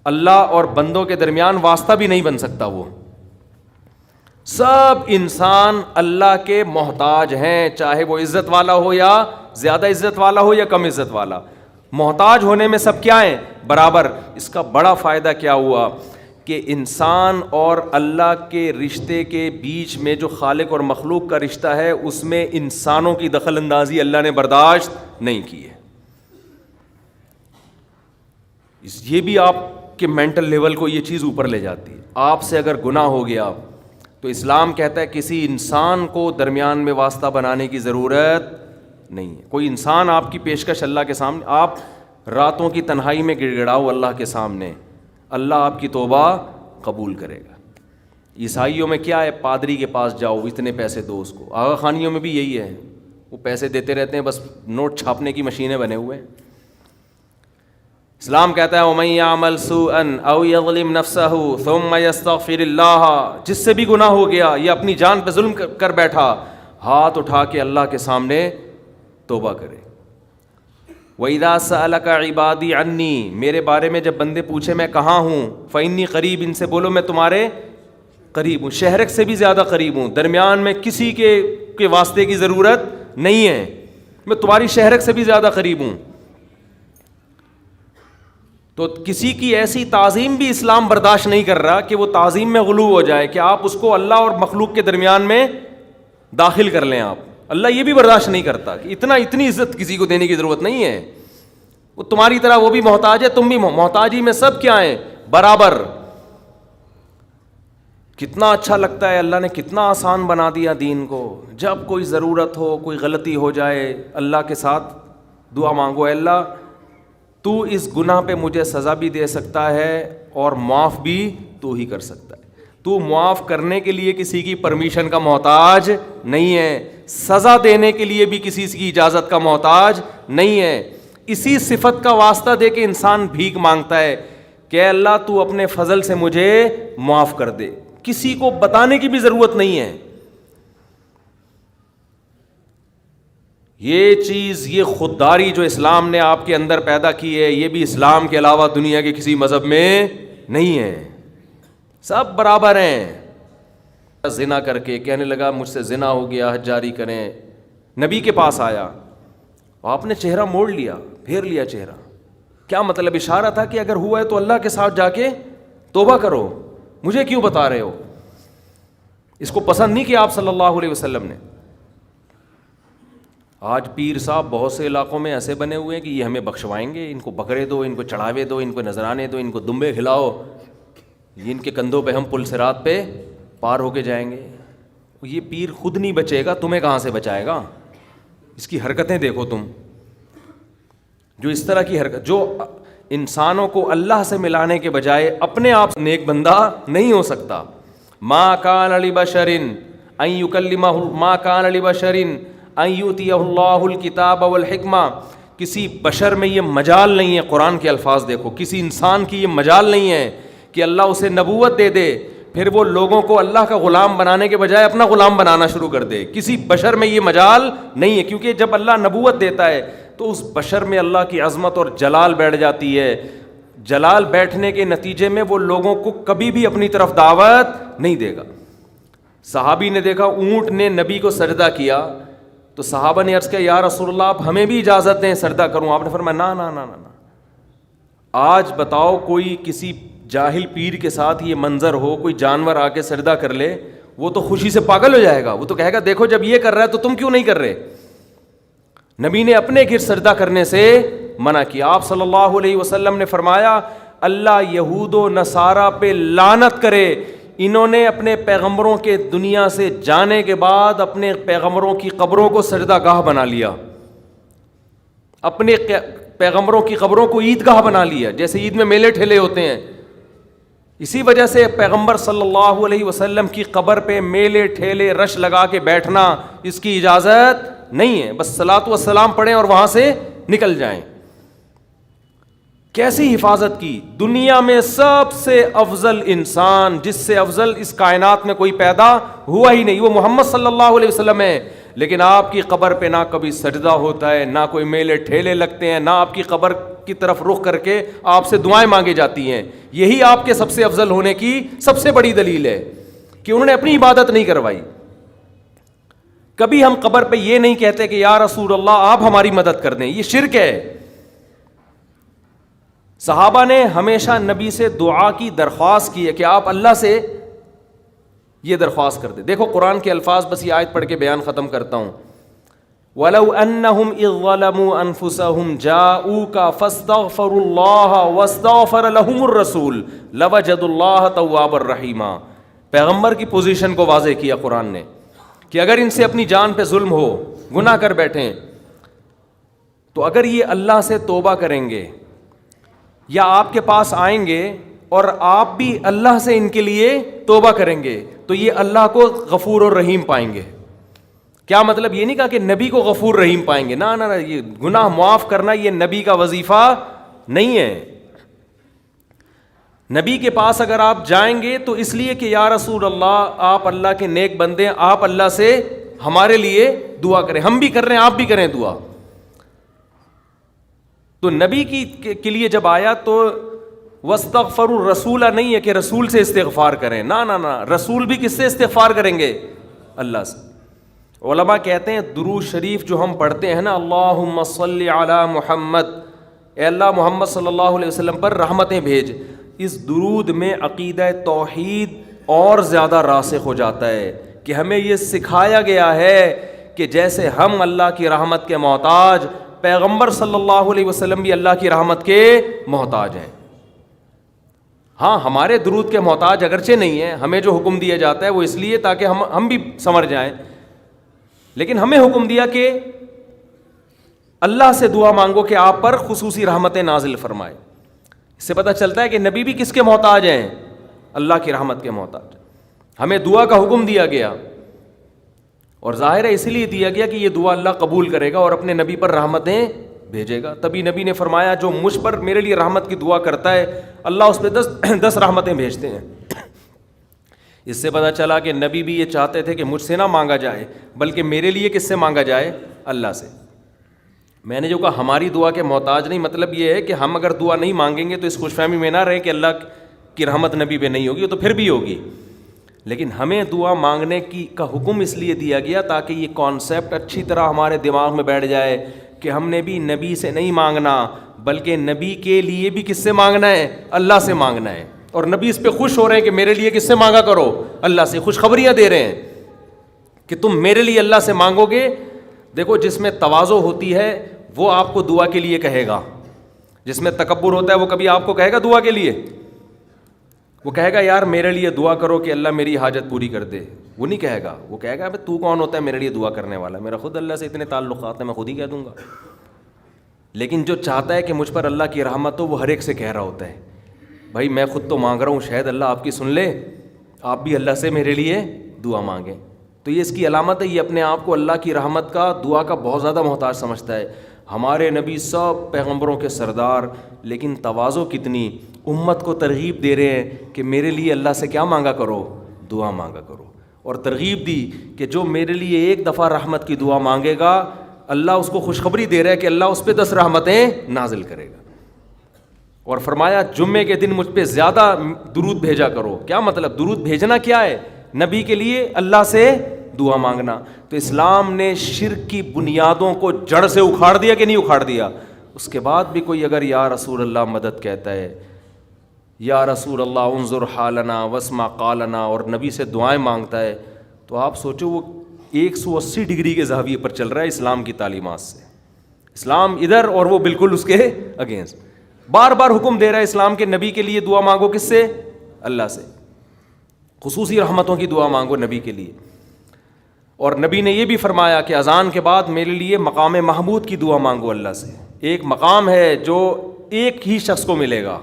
اللہ اور بندوں کے درمیان واسطہ بھی نہیں بن سکتا. وہ سب انسان اللہ کے محتاج ہیں, چاہے وہ عزت والا ہو یا زیادہ عزت والا ہو یا کم عزت والا. محتاج ہونے میں سب کیا ہیں؟ برابر. اس کا بڑا فائدہ کیا ہوا کہ انسان اور اللہ کے رشتے کے بیچ میں جو خالق اور مخلوق کا رشتہ ہے, اس میں انسانوں کی دخل اندازی اللہ نے برداشت نہیں کی ہے. یہ بھی آپ کے مینٹل لیول کو یہ چیز اوپر لے جاتی ہے. آپ سے اگر گناہ ہو گیا تو اسلام کہتا ہے کسی انسان کو درمیان میں واسطہ بنانے کی ضرورت نہیں ہے. کوئی انسان آپ کی پیشکش اللہ کے سامنے, آپ راتوں کی تنہائی میں گڑ گڑاؤ اللہ کے سامنے, اللہ آپ کی توبہ قبول کرے گا. عیسائیوں میں کیا ہے؟ پادری کے پاس جاؤ, اتنے پیسے دو اس کو. آغا خانیوں میں بھی یہی ہے, وہ پیسے دیتے رہتے ہیں, بس نوٹ چھاپنے کی مشینیں بنے ہوئے ہیں. اسلام کہتا ہے وَمَن يَعْمَلْ سُوءًا أَوْ يَظْلِمْ نَفْسَهُ ثُمَّ يَسْتَغْفِرِ اللَّهَ, جس سے بھی گناہ ہو گیا یا اپنی جان پہ ظلم کر بیٹھا, ہاتھ اٹھا کے اللہ کے سامنے توبہ کرے. وَإِذَا سَأَلَكَ عِبَادِي عَنِّي, میرے بارے میں جب بندے پوچھے میں کہاں ہوں, فَإِنِّي قریب, ان سے بولو میں تمہارے قریب ہوں. شہرک سے بھی زیادہ قریب ہوں, درمیان میں کسی کے واسطے کی ضرورت نہیں ہے, میں تمہاری شہرک سے بھی زیادہ قریب ہوں. تو کسی کی ایسی تعظیم بھی اسلام برداشت نہیں کر رہا کہ وہ تعظیم میں غلو ہو جائے, کہ آپ اس کو اللہ اور مخلوق کے درمیان میں داخل کر لیں. آپ اللہ یہ بھی برداشت نہیں کرتا کہ اتنی عزت کسی کو دینے کی ضرورت نہیں ہے. وہ تمہاری طرح وہ بھی محتاج ہے, تم بھی محتاجی میں سب کیا ہیں؟ برابر. کتنا اچھا لگتا ہے, اللہ نے کتنا آسان بنا دیا دین کو. جب کوئی ضرورت ہو, کوئی غلطی ہو جائے, اللہ کے ساتھ دعا مانگو, اے اللہ تو اس گناہ پہ مجھے سزا بھی دے سکتا ہے اور معاف بھی تو ہی کر سکتا ہے. تو معاف کرنے کے لیے کسی کی پرمیشن کا محتاج نہیں ہے, سزا دینے کے لیے بھی کسی کی اجازت کا محتاج نہیں ہے. اسی صفت کا واسطہ دے کے انسان بھیک مانگتا ہے کہ اے اللہ تو اپنے فضل سے مجھے معاف کر دے. کسی کو بتانے کی بھی ضرورت نہیں ہے. یہ چیز، یہ خودداری جو اسلام نے آپ کے اندر پیدا کی ہے، یہ بھی اسلام کے علاوہ دنیا کے کسی مذہب میں نہیں ہے. سب برابر ہیں. زنا کر کے کہنے لگا مجھ سے زنا ہو گیا، حج جاری کریں. نبی کے پاس آیا، آپ نے چہرہ موڑ لیا، پھیر لیا چہرہ. کیا مطلب؟ اشارہ تھا کہ اگر ہوا ہے تو اللہ کے ساتھ جا کے توبہ کرو، مجھے کیوں بتا رہے ہو؟ اس کو پسند نہیں کیا آپ صلی اللہ علیہ وسلم نے. آج پیر صاحب بہت سے علاقوں میں ایسے بنے ہوئے ہیں کہ یہ ہمیں بخشوائیں گے، ان کو بکرے دو، ان کو چڑھاوے دو، ان کو نذرانے دو، ان کو دمبے کھلاؤ، یہ ان کے کندھوں پہ ہم پل صراط پہ پار ہو کے جائیں گے. یہ پیر خود نہیں بچے گا، تمہیں کہاں سے بچائے گا؟ اس کی حرکتیں دیکھو تم، جو اس طرح کی حرکت، جو انسانوں کو اللہ سے ملانے کے بجائے اپنے آپ نیک بندہ نہیں ہو سکتا. ما کان لبشر ان یکلمہ، ما کان لبشر ان یؤتیہ اللہ الکتاب والحکمہ. کسی بشر میں یہ مجال نہیں ہے، قرآن کے الفاظ دیکھو، کسی انسان کی یہ مجال نہیں ہے کہ اللہ اسے نبوت دے دے پھر وہ لوگوں کو اللہ کا غلام بنانے کے بجائے اپنا غلام بنانا شروع کر دے. کسی بشر میں یہ مجال نہیں ہے، کیونکہ جب اللہ نبوت دیتا ہے تو اس بشر میں اللہ کی عظمت اور جلال بیٹھ جاتی ہے. جلال بیٹھنے کے نتیجے میں وہ لوگوں کو کبھی بھی اپنی طرف دعوت نہیں دے گا. صحابی نے دیکھا اونٹ نے نبی کو سجدہ کیا تو صحابہ نے عرض کیا یا رسول اللہ آپ ہمیں بھی اجازت دیں سجدہ کروں. آپ نے فرمایا نا نا نا نا. آج بتاؤ کوئی کسی جاہل پیر کے ساتھ یہ منظر ہو، کوئی جانور آ کے سجدہ کر لے، وہ تو خوشی سے پاگل ہو جائے گا. وہ تو کہے گا دیکھو جب یہ کر رہا ہے تو تم کیوں نہیں کر رہے. نبی نے اپنے گھر سجدہ کرنے سے منع کیا. آپ صلی اللہ علیہ وسلم نے فرمایا اللہ یہود و نصارہ پہ لعنت کرے، انہوں نے اپنے پیغمبروں کے دنیا سے جانے کے بعد اپنے پیغمبروں کی قبروں کو سجدہ گاہ بنا لیا، اپنے پیغمبروں کی قبروں کو عیدگاہ بنا لیا، جیسے عید میں میلے ٹھیلے ہوتے ہیں. اسی وجہ سے پیغمبر صلی اللہ علیہ وسلم کی قبر پہ میلے ٹھیلے رش لگا کے بیٹھنا اس کی اجازت نہیں ہے. بس صلاۃ و سلام پڑھیں اور وہاں سے نکل جائیں. کیسی حفاظت کی. دنیا میں سب سے افضل انسان، جس سے افضل اس کائنات میں کوئی پیدا ہوا ہی نہیں، وہ محمد صلی اللہ علیہ وسلم ہے. لیکن آپ کی قبر پہ نہ کبھی سجدہ ہوتا ہے، نہ کوئی میلے ٹھیلے لگتے ہیں، نہ آپ کی قبر کی طرف رخ کر کے آپ سے دعائیں مانگی جاتی ہیں. یہی آپ کے سب سے افضل ہونے کی سب سے بڑی دلیل ہے کہ انہوں نے اپنی عبادت نہیں کروائی. کبھی ہم قبر پہ یہ نہیں کہتے کہ یا رسول اللہ آپ ہماری مدد کر دیں، یہ شرک ہے. صحابہ نے ہمیشہ نبی سے دعا کی درخواست کی ہے کہ آپ اللہ سے یہ درخواست کر دیں. دیکھو قرآن کے الفاظ، بس یہ آیت پڑھ کے بیان ختم کرتا ہوں. وَلَوْ أَنَّهُمْ إِذْ ظَلَمُوا أَنفُسَهُمْ جَاءُوكَ فَاسْتَغْفَرُوا اللَّهَ وَاسْتَغْفَرَ لَهُمُ الرَّسُولُ لَوَجَدُوا اللَّهَ تَوَّابًا رَحِيمًا. پیغمبر کی پوزیشن کو واضح کیا قرآن نے کہ اگر ان سے اپنی جان پہ ظلم ہو، گناہ کر بیٹھیں، تو اگر یہ اللہ سے توبہ کریں گے یا آپ کے پاس آئیں گے اور آپ بھی اللہ سے ان کے لیے توبہ کریں گے تو یہ اللہ کو غفور اور رحیم پائیں گے. کیا مطلب؟ یہ نہیں کہا کہ نبی کو غفور رحیم پائیں گے، نہ نہ، یہ گناہ معاف کرنا یہ نبی کا وظیفہ نہیں ہے. نبی کے پاس اگر آپ جائیں گے تو اس لیے کہ یا رسول اللہ آپ اللہ کے نیک بندے، آپ اللہ سے ہمارے لیے دعا کریں. ہم بھی کر رہے ہیں، آپ بھی کریں دعا. تو نبی کے لیے جب آیا تو وَاسْتَغْفَرُوا الرَّسُولَ نہیں ہے کہ رسول سے استغفار کریں، نہ نہ نہ، رسول بھی کس سے استغفار کریں گے؟ اللہ سے. علماء کہتے ہیں درود شریف جو ہم پڑھتے ہیں نا، اللہم صلی علی محمد، اے اللہ محمد صلی اللہ علیہ وسلم پر رحمتیں بھیج، اس درود میں عقیدہ توحید اور زیادہ راسخ ہو جاتا ہے کہ ہمیں یہ سکھایا گیا ہے کہ جیسے ہم اللہ کی رحمت کے محتاج، پیغمبر صلی اللہ علیہ وسلم بھی اللہ کی رحمت کے محتاج ہیں. ہاں ہمارے درود کے محتاج اگرچہ نہیں ہیں، ہمیں جو حکم دیا جاتا ہے وہ اس لیے تاکہ ہم بھی سمجھ جائیں، لیکن ہمیں حکم دیا کہ اللہ سے دعا مانگو کہ آپ پر خصوصی رحمتیں نازل فرمائے. اس سے پتہ چلتا ہے کہ نبی بھی کس کے محتاج ہیں؟ اللہ کی رحمت کے محتاج. ہمیں دعا کا حکم دیا گیا اور ظاہر ہے اس لیے دیا گیا کہ یہ دعا اللہ قبول کرے گا اور اپنے نبی پر رحمتیں بھیجے گا. تبھی نبی نے فرمایا جو مجھ پر میرے لیے رحمت کی دعا کرتا ہے اللہ اس پہ 10 رحمتیں بھیجتے ہیں. اس سے پتہ چلا کہ نبی بھی یہ چاہتے تھے کہ مجھ سے نہ مانگا جائے بلکہ میرے لیے کس سے مانگا جائے؟ اللہ سے. میں نے جو کہا ہماری دعا کے محتاج نہیں، مطلب یہ ہے کہ ہم اگر دعا نہیں مانگیں گے تو اس خوش فہمی میں نہ رہیں کہ اللہ کی رحمت نبی پہ نہیں ہوگی، تو پھر بھی ہوگی، لیکن ہمیں دعا مانگنے کا حکم اس لیے دیا گیا تاکہ یہ کانسیپٹ اچھی طرح ہمارے دماغ میں بیٹھ جائے کہ ہم نے بھی نبی سے نہیں مانگنا بلکہ نبی کے لیے بھی کس سے مانگنا ہے؟ اللہ سے مانگنا ہے. اور نبی اس پہ خوش ہو رہے ہیں کہ میرے لیے کس سے مانگا کرو؟ اللہ سے. خوشخبریاں دے رہے ہیں کہ تم میرے لیے اللہ سے مانگو گے. دیکھو جس میں تواضع ہوتی ہے وہ آپ کو دعا کے لیے کہے گا، جس میں تکبر ہوتا ہے وہ کبھی آپ کو کہے گا دعا کے لیے؟ وہ کہے گا یار میرے لیے دعا کرو کہ اللہ میری حاجت پوری کر دے، وہ نہیں کہے گا. وہ کہے گا ابے تو کون ہوتا ہے میرے لیے دعا کرنے والا؟ میرا خود اللہ سے اتنے تعلقات ہیں، میں خود ہی کہہ دوں گا. لیکن جو چاہتا ہے کہ مجھ پر اللہ کی رحمت ہو وہ ہر ایک سے کہہ رہا ہوتا ہے بھائی میں خود تو مانگ رہا ہوں، شاید اللہ آپ کی سن لے، آپ بھی اللہ سے میرے لیے دعا مانگیں. تو یہ اس کی علامت ہے، یہ اپنے آپ کو اللہ کی رحمت کا، دعا کا بہت زیادہ محتاج سمجھتا ہے. ہمارے نبی سب پیغمبروں کے سردار، لیکن تواضع کتنی، امت کو ترغیب دے رہے ہیں کہ میرے لیے اللہ سے کیا مانگا کرو؟ دعا مانگا کرو. اور ترغیب دی کہ جو میرے لیے ایک دفعہ رحمت کی دعا مانگے گا اللہ اس کو خوشخبری دے رہا ہے کہ اللہ اس پہ 10 رحمتیں نازل کرے گا. اور فرمایا جمعے کے دن مجھ پہ زیادہ درود بھیجا کرو. کیا مطلب؟ درود بھیجنا کیا ہے؟ نبی کے لیے اللہ سے دعا مانگنا. تو اسلام نے شرک کی بنیادوں کو جڑ سے اکھاڑ دیا کہ نہیں اکھاڑ دیا؟ اس کے بعد بھی کوئی اگر یا رسول اللہ مدد کہتا ہے، یا رسول اللہ انظر حالنا واسمع قالنا، اور نبی سے دعائیں مانگتا ہے، تو آپ سوچو وہ 180 ڈگری کے زاویے پر چل رہا ہے اسلام کی تعلیمات سے. اسلام ادھر اور وہ بالکل اس کے اگینسٹ. بار بار حکم دے رہا ہے اسلام کے نبی کے لیے دعا مانگو، کس سے؟ اللہ سے. خصوصی رحمتوں کی دعا مانگو نبی کے لیے. اور نبی نے یہ بھی فرمایا کہ اذان کے بعد میرے لیے مقام محمود کی دعا مانگو اللہ سے. ایک مقام ہے جو ایک ہی شخص کو ملے گا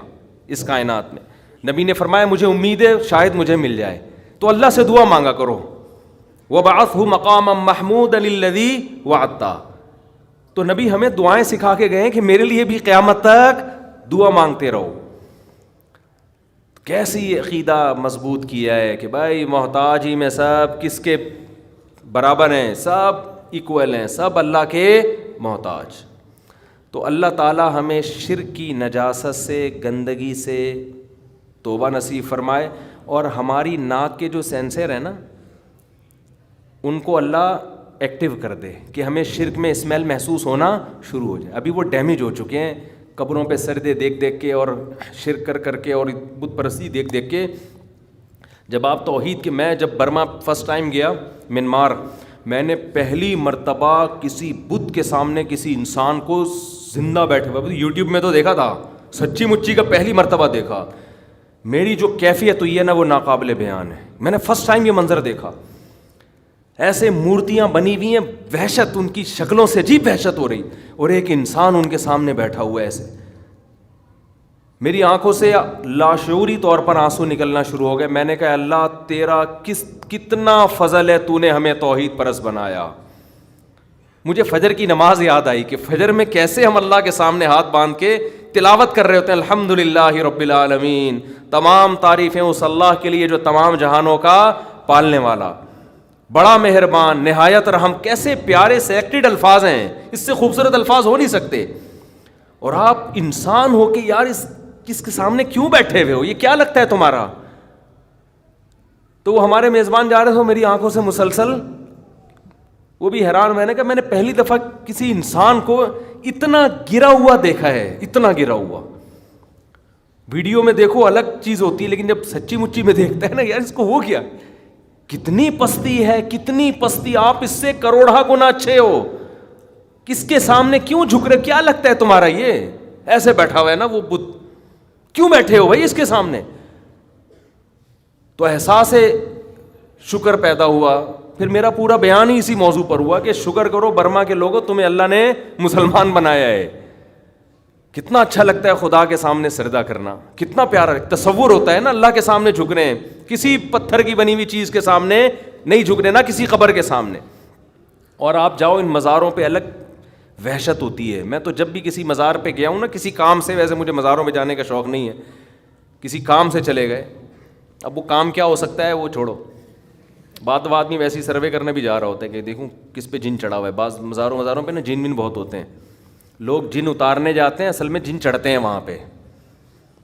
اس کائنات میں. نبی نے فرمایا مجھے امید ہے شاید مجھے مل جائے، تو اللہ سے دعا مانگا کرو. وَبَعَثْهُ مَقَامًا مَحْمُودًا الَّذِي وَعَدتَّ. تو نبی ہمیں دعائیں سکھا کے گئے کہ میرے لیے بھی قیامت تک دعا مانگتے رہو. کیسی عقیدہ مضبوط کیا ہے کہ بھائی محتاج ہی میں سب کس کے برابر ہیں، سب ایکول ہیں، سب اللہ کے محتاج. تو اللہ تعالی ہمیں شرک کی نجاست سے، گندگی سے توبہ نصیب فرمائے، اور ہماری ناک کے جو سینسر ہیں نا ان کو اللہ ایکٹیو کر دے کہ ہمیں شرک میں اسمیل محسوس ہونا شروع ہو جائے. ابھی وہ ڈیمیج ہو چکے ہیں قبروں پہ سردے دیکھ دیکھ کے اور شرک کر کے اور بت پرستی دیکھ دیکھ کے. جب آپ توحید کے، میں جب برما فرسٹ ٹائم گیا منمار، میں نے پہلی مرتبہ کسی بت کے سامنے کسی انسان کو زندہ بیٹھے ہوئے، یوٹیوب میں تو دیکھا تھا، سچی مچی کا پہلی مرتبہ دیکھا. میری جو کیفیت ہوئی ہے نا وہ ناقابل بیان ہے. میں نے فرسٹ ٹائم یہ منظر دیکھا. ایسے مورتیاں بنی ہوئی ہیں، وحشت ان کی شکلوں سے عجیب وحشت ہو رہی، اور ایک انسان ان کے سامنے بیٹھا ہوا ہے. ایسے میری آنکھوں سے لاشعوری طور پر آنسو نکلنا شروع ہو گئے. میں نے کہا اللہ تیرا کتنا فضل ہے، تو نے ہمیں توحید پرست بنایا. مجھے فجر کی نماز یاد آئی کہ فجر میں کیسے ہم اللہ کے سامنے ہاتھ باندھ کے تلاوت کر رہے ہوتے ہیں، الحمدللہ رب العالمین، تمام تعریفیں اس اللہ کے لیے جو تمام جہانوں کا پالنے والا، بڑا مہربان، نہایت رحم. کیسے پیارے سلیکٹڈ الفاظ ہیں، اس سے خوبصورت الفاظ ہو نہیں سکتے. اور آپ انسان ہو کے یار اس کے سامنے کیوں بیٹھے ہوئے ہو، یہ کیا لگتا ہے تمہارا؟ تو وہ ہمارے میزبان جا رہے تھے، میری آنکھوں سے مسلسل وہ بھی حیران. میں نے کہا میں نے پہلی دفعہ کسی انسان کو اتنا گرا ہوا دیکھا ہے، اتنا گرا ہوا. ویڈیو میں دیکھو الگ چیز ہوتی ہے، لیکن جب سچی مچی میں دیکھتا ہے نا یار اس کو ہو گیا، کتنی پستی ہے، کتنی پستی. آپ اس سے کروڑا گنا اچھے ہو، کس کے سامنے کیوں جھک رہے؟ کیا لگتا ہے تمہارا یہ ایسے بیٹھا ہوا ہے نا وہ بت، کیوں بیٹھے ہو بھائی اس کے سامنے؟ تو احساس شکر پیدا ہوا. پھر میرا پورا بیان ہی اسی موضوع پر ہوا کہ شکر کرو برما کے لوگوں، تمہیں اللہ نے مسلمان بنایا ہے. کتنا اچھا لگتا ہے خدا کے سامنے سجدہ کرنا، کتنا پیارا تصور ہوتا ہے نا اللہ کے سامنے جھک رہے ہیں. کسی پتھر کی بنی ہوئی چیز کے سامنے نہیں جھک رہے، نہ کسی قبر کے سامنے. اور آپ جاؤ ان مزاروں پہ، الگ وحشت ہوتی ہے. میں تو جب بھی کسی مزار پہ گیا ہوں نا کسی کام سے، ویسے مجھے مزاروں پہ جانے کا شوق نہیں ہے، کسی کام سے چلے گئے. اب وہ کام کیا ہو سکتا ہے وہ چھوڑو، بعد آدمی ویسے ہی سروے کرنے بھی جا رہا ہوتا ہے کہ دیکھوں کس پہ جن چڑھا ہوا ہے. بعض مزاروں پہ نا جن بہت ہوتے ہیں. لوگ جن اتارنے جاتے ہیں اصل میں جن چڑھتے ہیں وہاں پہ,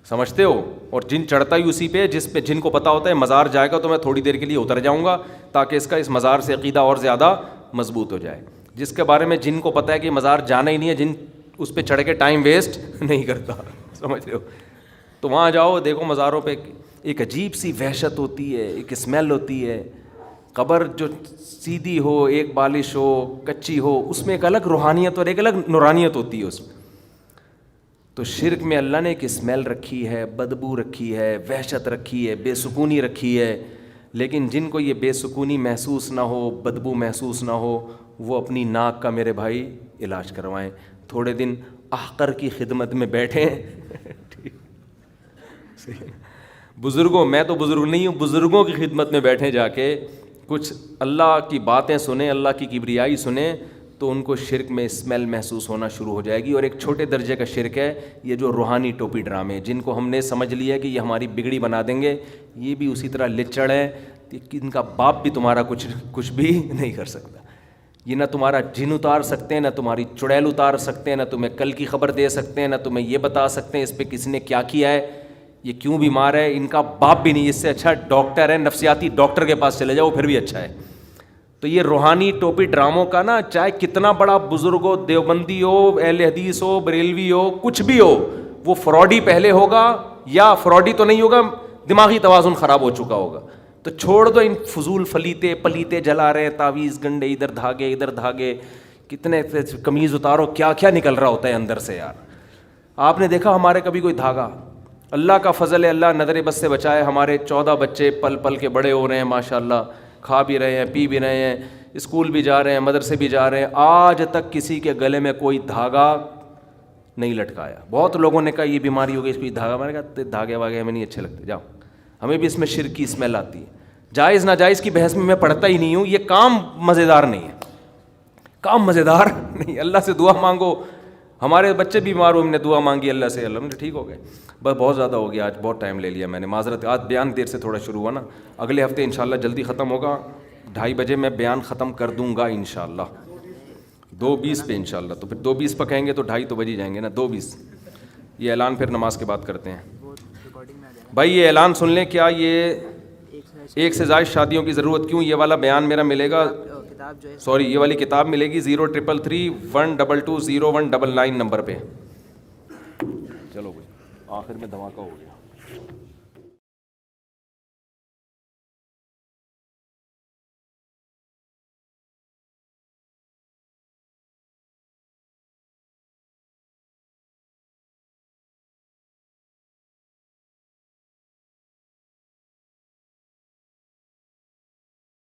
سمجھتے ہو, اور جن چڑھتا ہی اسی پہ جس پہ جن کو پتہ ہوتا ہے مزار جائے گا تو میں تھوڑی دیر کے لیے اتر جاؤں گا تاکہ اس کا اس مزار سے عقیدہ اور زیادہ مضبوط ہو جائے. جس کے بارے میں جن کو پتہ ہے کہ مزار جانا ہی نہیں ہے, جن اس پہ چڑھ کے ٹائم ویسٹ نہیں کرتا, سمجھ رہے ہو, تو وہاں جاؤ دیکھو مزاروں پہ ایک عجیب سی وحشت ہوتی ہے, ایک اسمیل ہوتی ہے. قبر جو سیدھی ہو, ایک بالش ہو, کچی ہو, اس میں ایک الگ روحانیت اور ایک الگ نورانیت ہوتی ہے اس میں. تو شرک میں اللہ نے ایک اسمیل رکھی ہے, بدبو رکھی ہے, وحشت رکھی ہے, بے سکونی رکھی ہے. لیکن جن کو یہ بے سکونی محسوس نہ ہو, بدبو محسوس نہ ہو, وہ اپنی ناک کا میرے بھائی علاج کروائیں, تھوڑے دن احقر کی خدمت میں بیٹھیں. بزرگوں, میں تو بزرگ نہیں ہوں, بزرگوں کی خدمت میں بیٹھیں جا کے, کچھ اللہ کی باتیں سنیں, اللہ کی کبریائی سنیں, تو ان کو شرک میں اسمیل محسوس ہونا شروع ہو جائے گی. اور ایک چھوٹے درجے کا شرک ہے یہ جو روحانی ٹوپی ڈرامے, جن کو ہم نے سمجھ لیا کہ یہ ہماری بگڑی بنا دیں گے, یہ بھی اسی طرح لچڑ ہے کہ ان کا باپ بھی تمہارا کچھ بھی نہیں کر سکتا. یہ نہ تمہارا جن اتار سکتے ہیں, نہ تمہاری چڑیل اتار سکتے ہیں, نہ تمہیں کل کی خبر دے سکتے ہیں, نہ تمہیں یہ بتا سکتے ہیں اس پہ کس نے کیا کیا ہے, یہ کیوں بیمار ہے. ان کا باپ بھی نہیں, اس سے اچھا ڈاکٹر ہے, نفسیاتی ڈاکٹر کے پاس چلے جاؤ, پھر بھی اچھا ہے. تو یہ روحانی ٹوپی ڈراموں کا نا, چاہے کتنا بڑا بزرگ ہو, دیوبندی ہو, اہل حدیث ہو, بریلوی ہو, کچھ بھی ہو, وہ فراڈی پہلے ہوگا, یا فراڈی تو نہیں ہوگا, دماغی توازن خراب ہو چکا ہوگا. تو چھوڑ دو ان فضول پلیتے جلا رہے, تعویذ گنڈے, ادھر دھاگے, کتنے قمیض اتارو, کیا کیا نکل رہا ہوتا ہے اندر سے یار. آپ نے دیکھا ہمارے کبھی کوئی دھاگا؟ اللہ کا فضل ہے, اللہ نظر بد سے بچائے, ہمارے 14 بچے پل پل کے بڑے ہو رہے ہیں ماشاءاللہ, کھا بھی رہے ہیں, پی بھی رہے ہیں, اسکول بھی جا رہے ہیں, مدرسے بھی جا رہے ہیں. آج تک کسی کے گلے میں کوئی دھاگا نہیں لٹکایا. بہت لوگوں نے کہا یہ بیماری ہو گئی, اس کو دھاگا, میں نے کہا دھاگے واگے ہمیں نہیں اچھے لگتے, جاؤ, ہمیں بھی اس میں شرک کی اسمیل آتی ہے. جائز ناجائز کی بحث میں پڑھتا ہی نہیں ہوں, یہ کام مزیدار نہیں ہے, کام مزیدار نہیں. اللہ سے دعا مانگو. ہمارے بچے بیمار ہوئے, ہم نے دعا مانگی اللہ سے, اللہ نے ٹھیک ہو گئے. بس بہت زیادہ ہو گیا, آج بہت ٹائم لے لیا میں نے, معذرت. آج بیان دیر سے تھوڑا شروع ہوا نا, اگلے ہفتے انشاءاللہ جلدی ختم ہوگا, 2:30 بجے میں بیان ختم کر دوں گا انشاءاللہ, 2:20 پہ انشاءاللہ. تو پھر 2:20 پہ کہیں گے تو 2:30 تو بج ہی جائیں گے نا, 2:20. یہ اعلان پھر نماز کے بعد کرتے ہیں. بھائی یہ اعلان سن لیں, کیا یہ ایک سے زائد شادیوں کی ضرورت کیوں, یہ والا بیان میرا ملے گا, سوری یہ والی کتاب ملے گی 0333122019 نمبر پہ. چلو بھائی, آخر میں دھماکہ ہو گیا.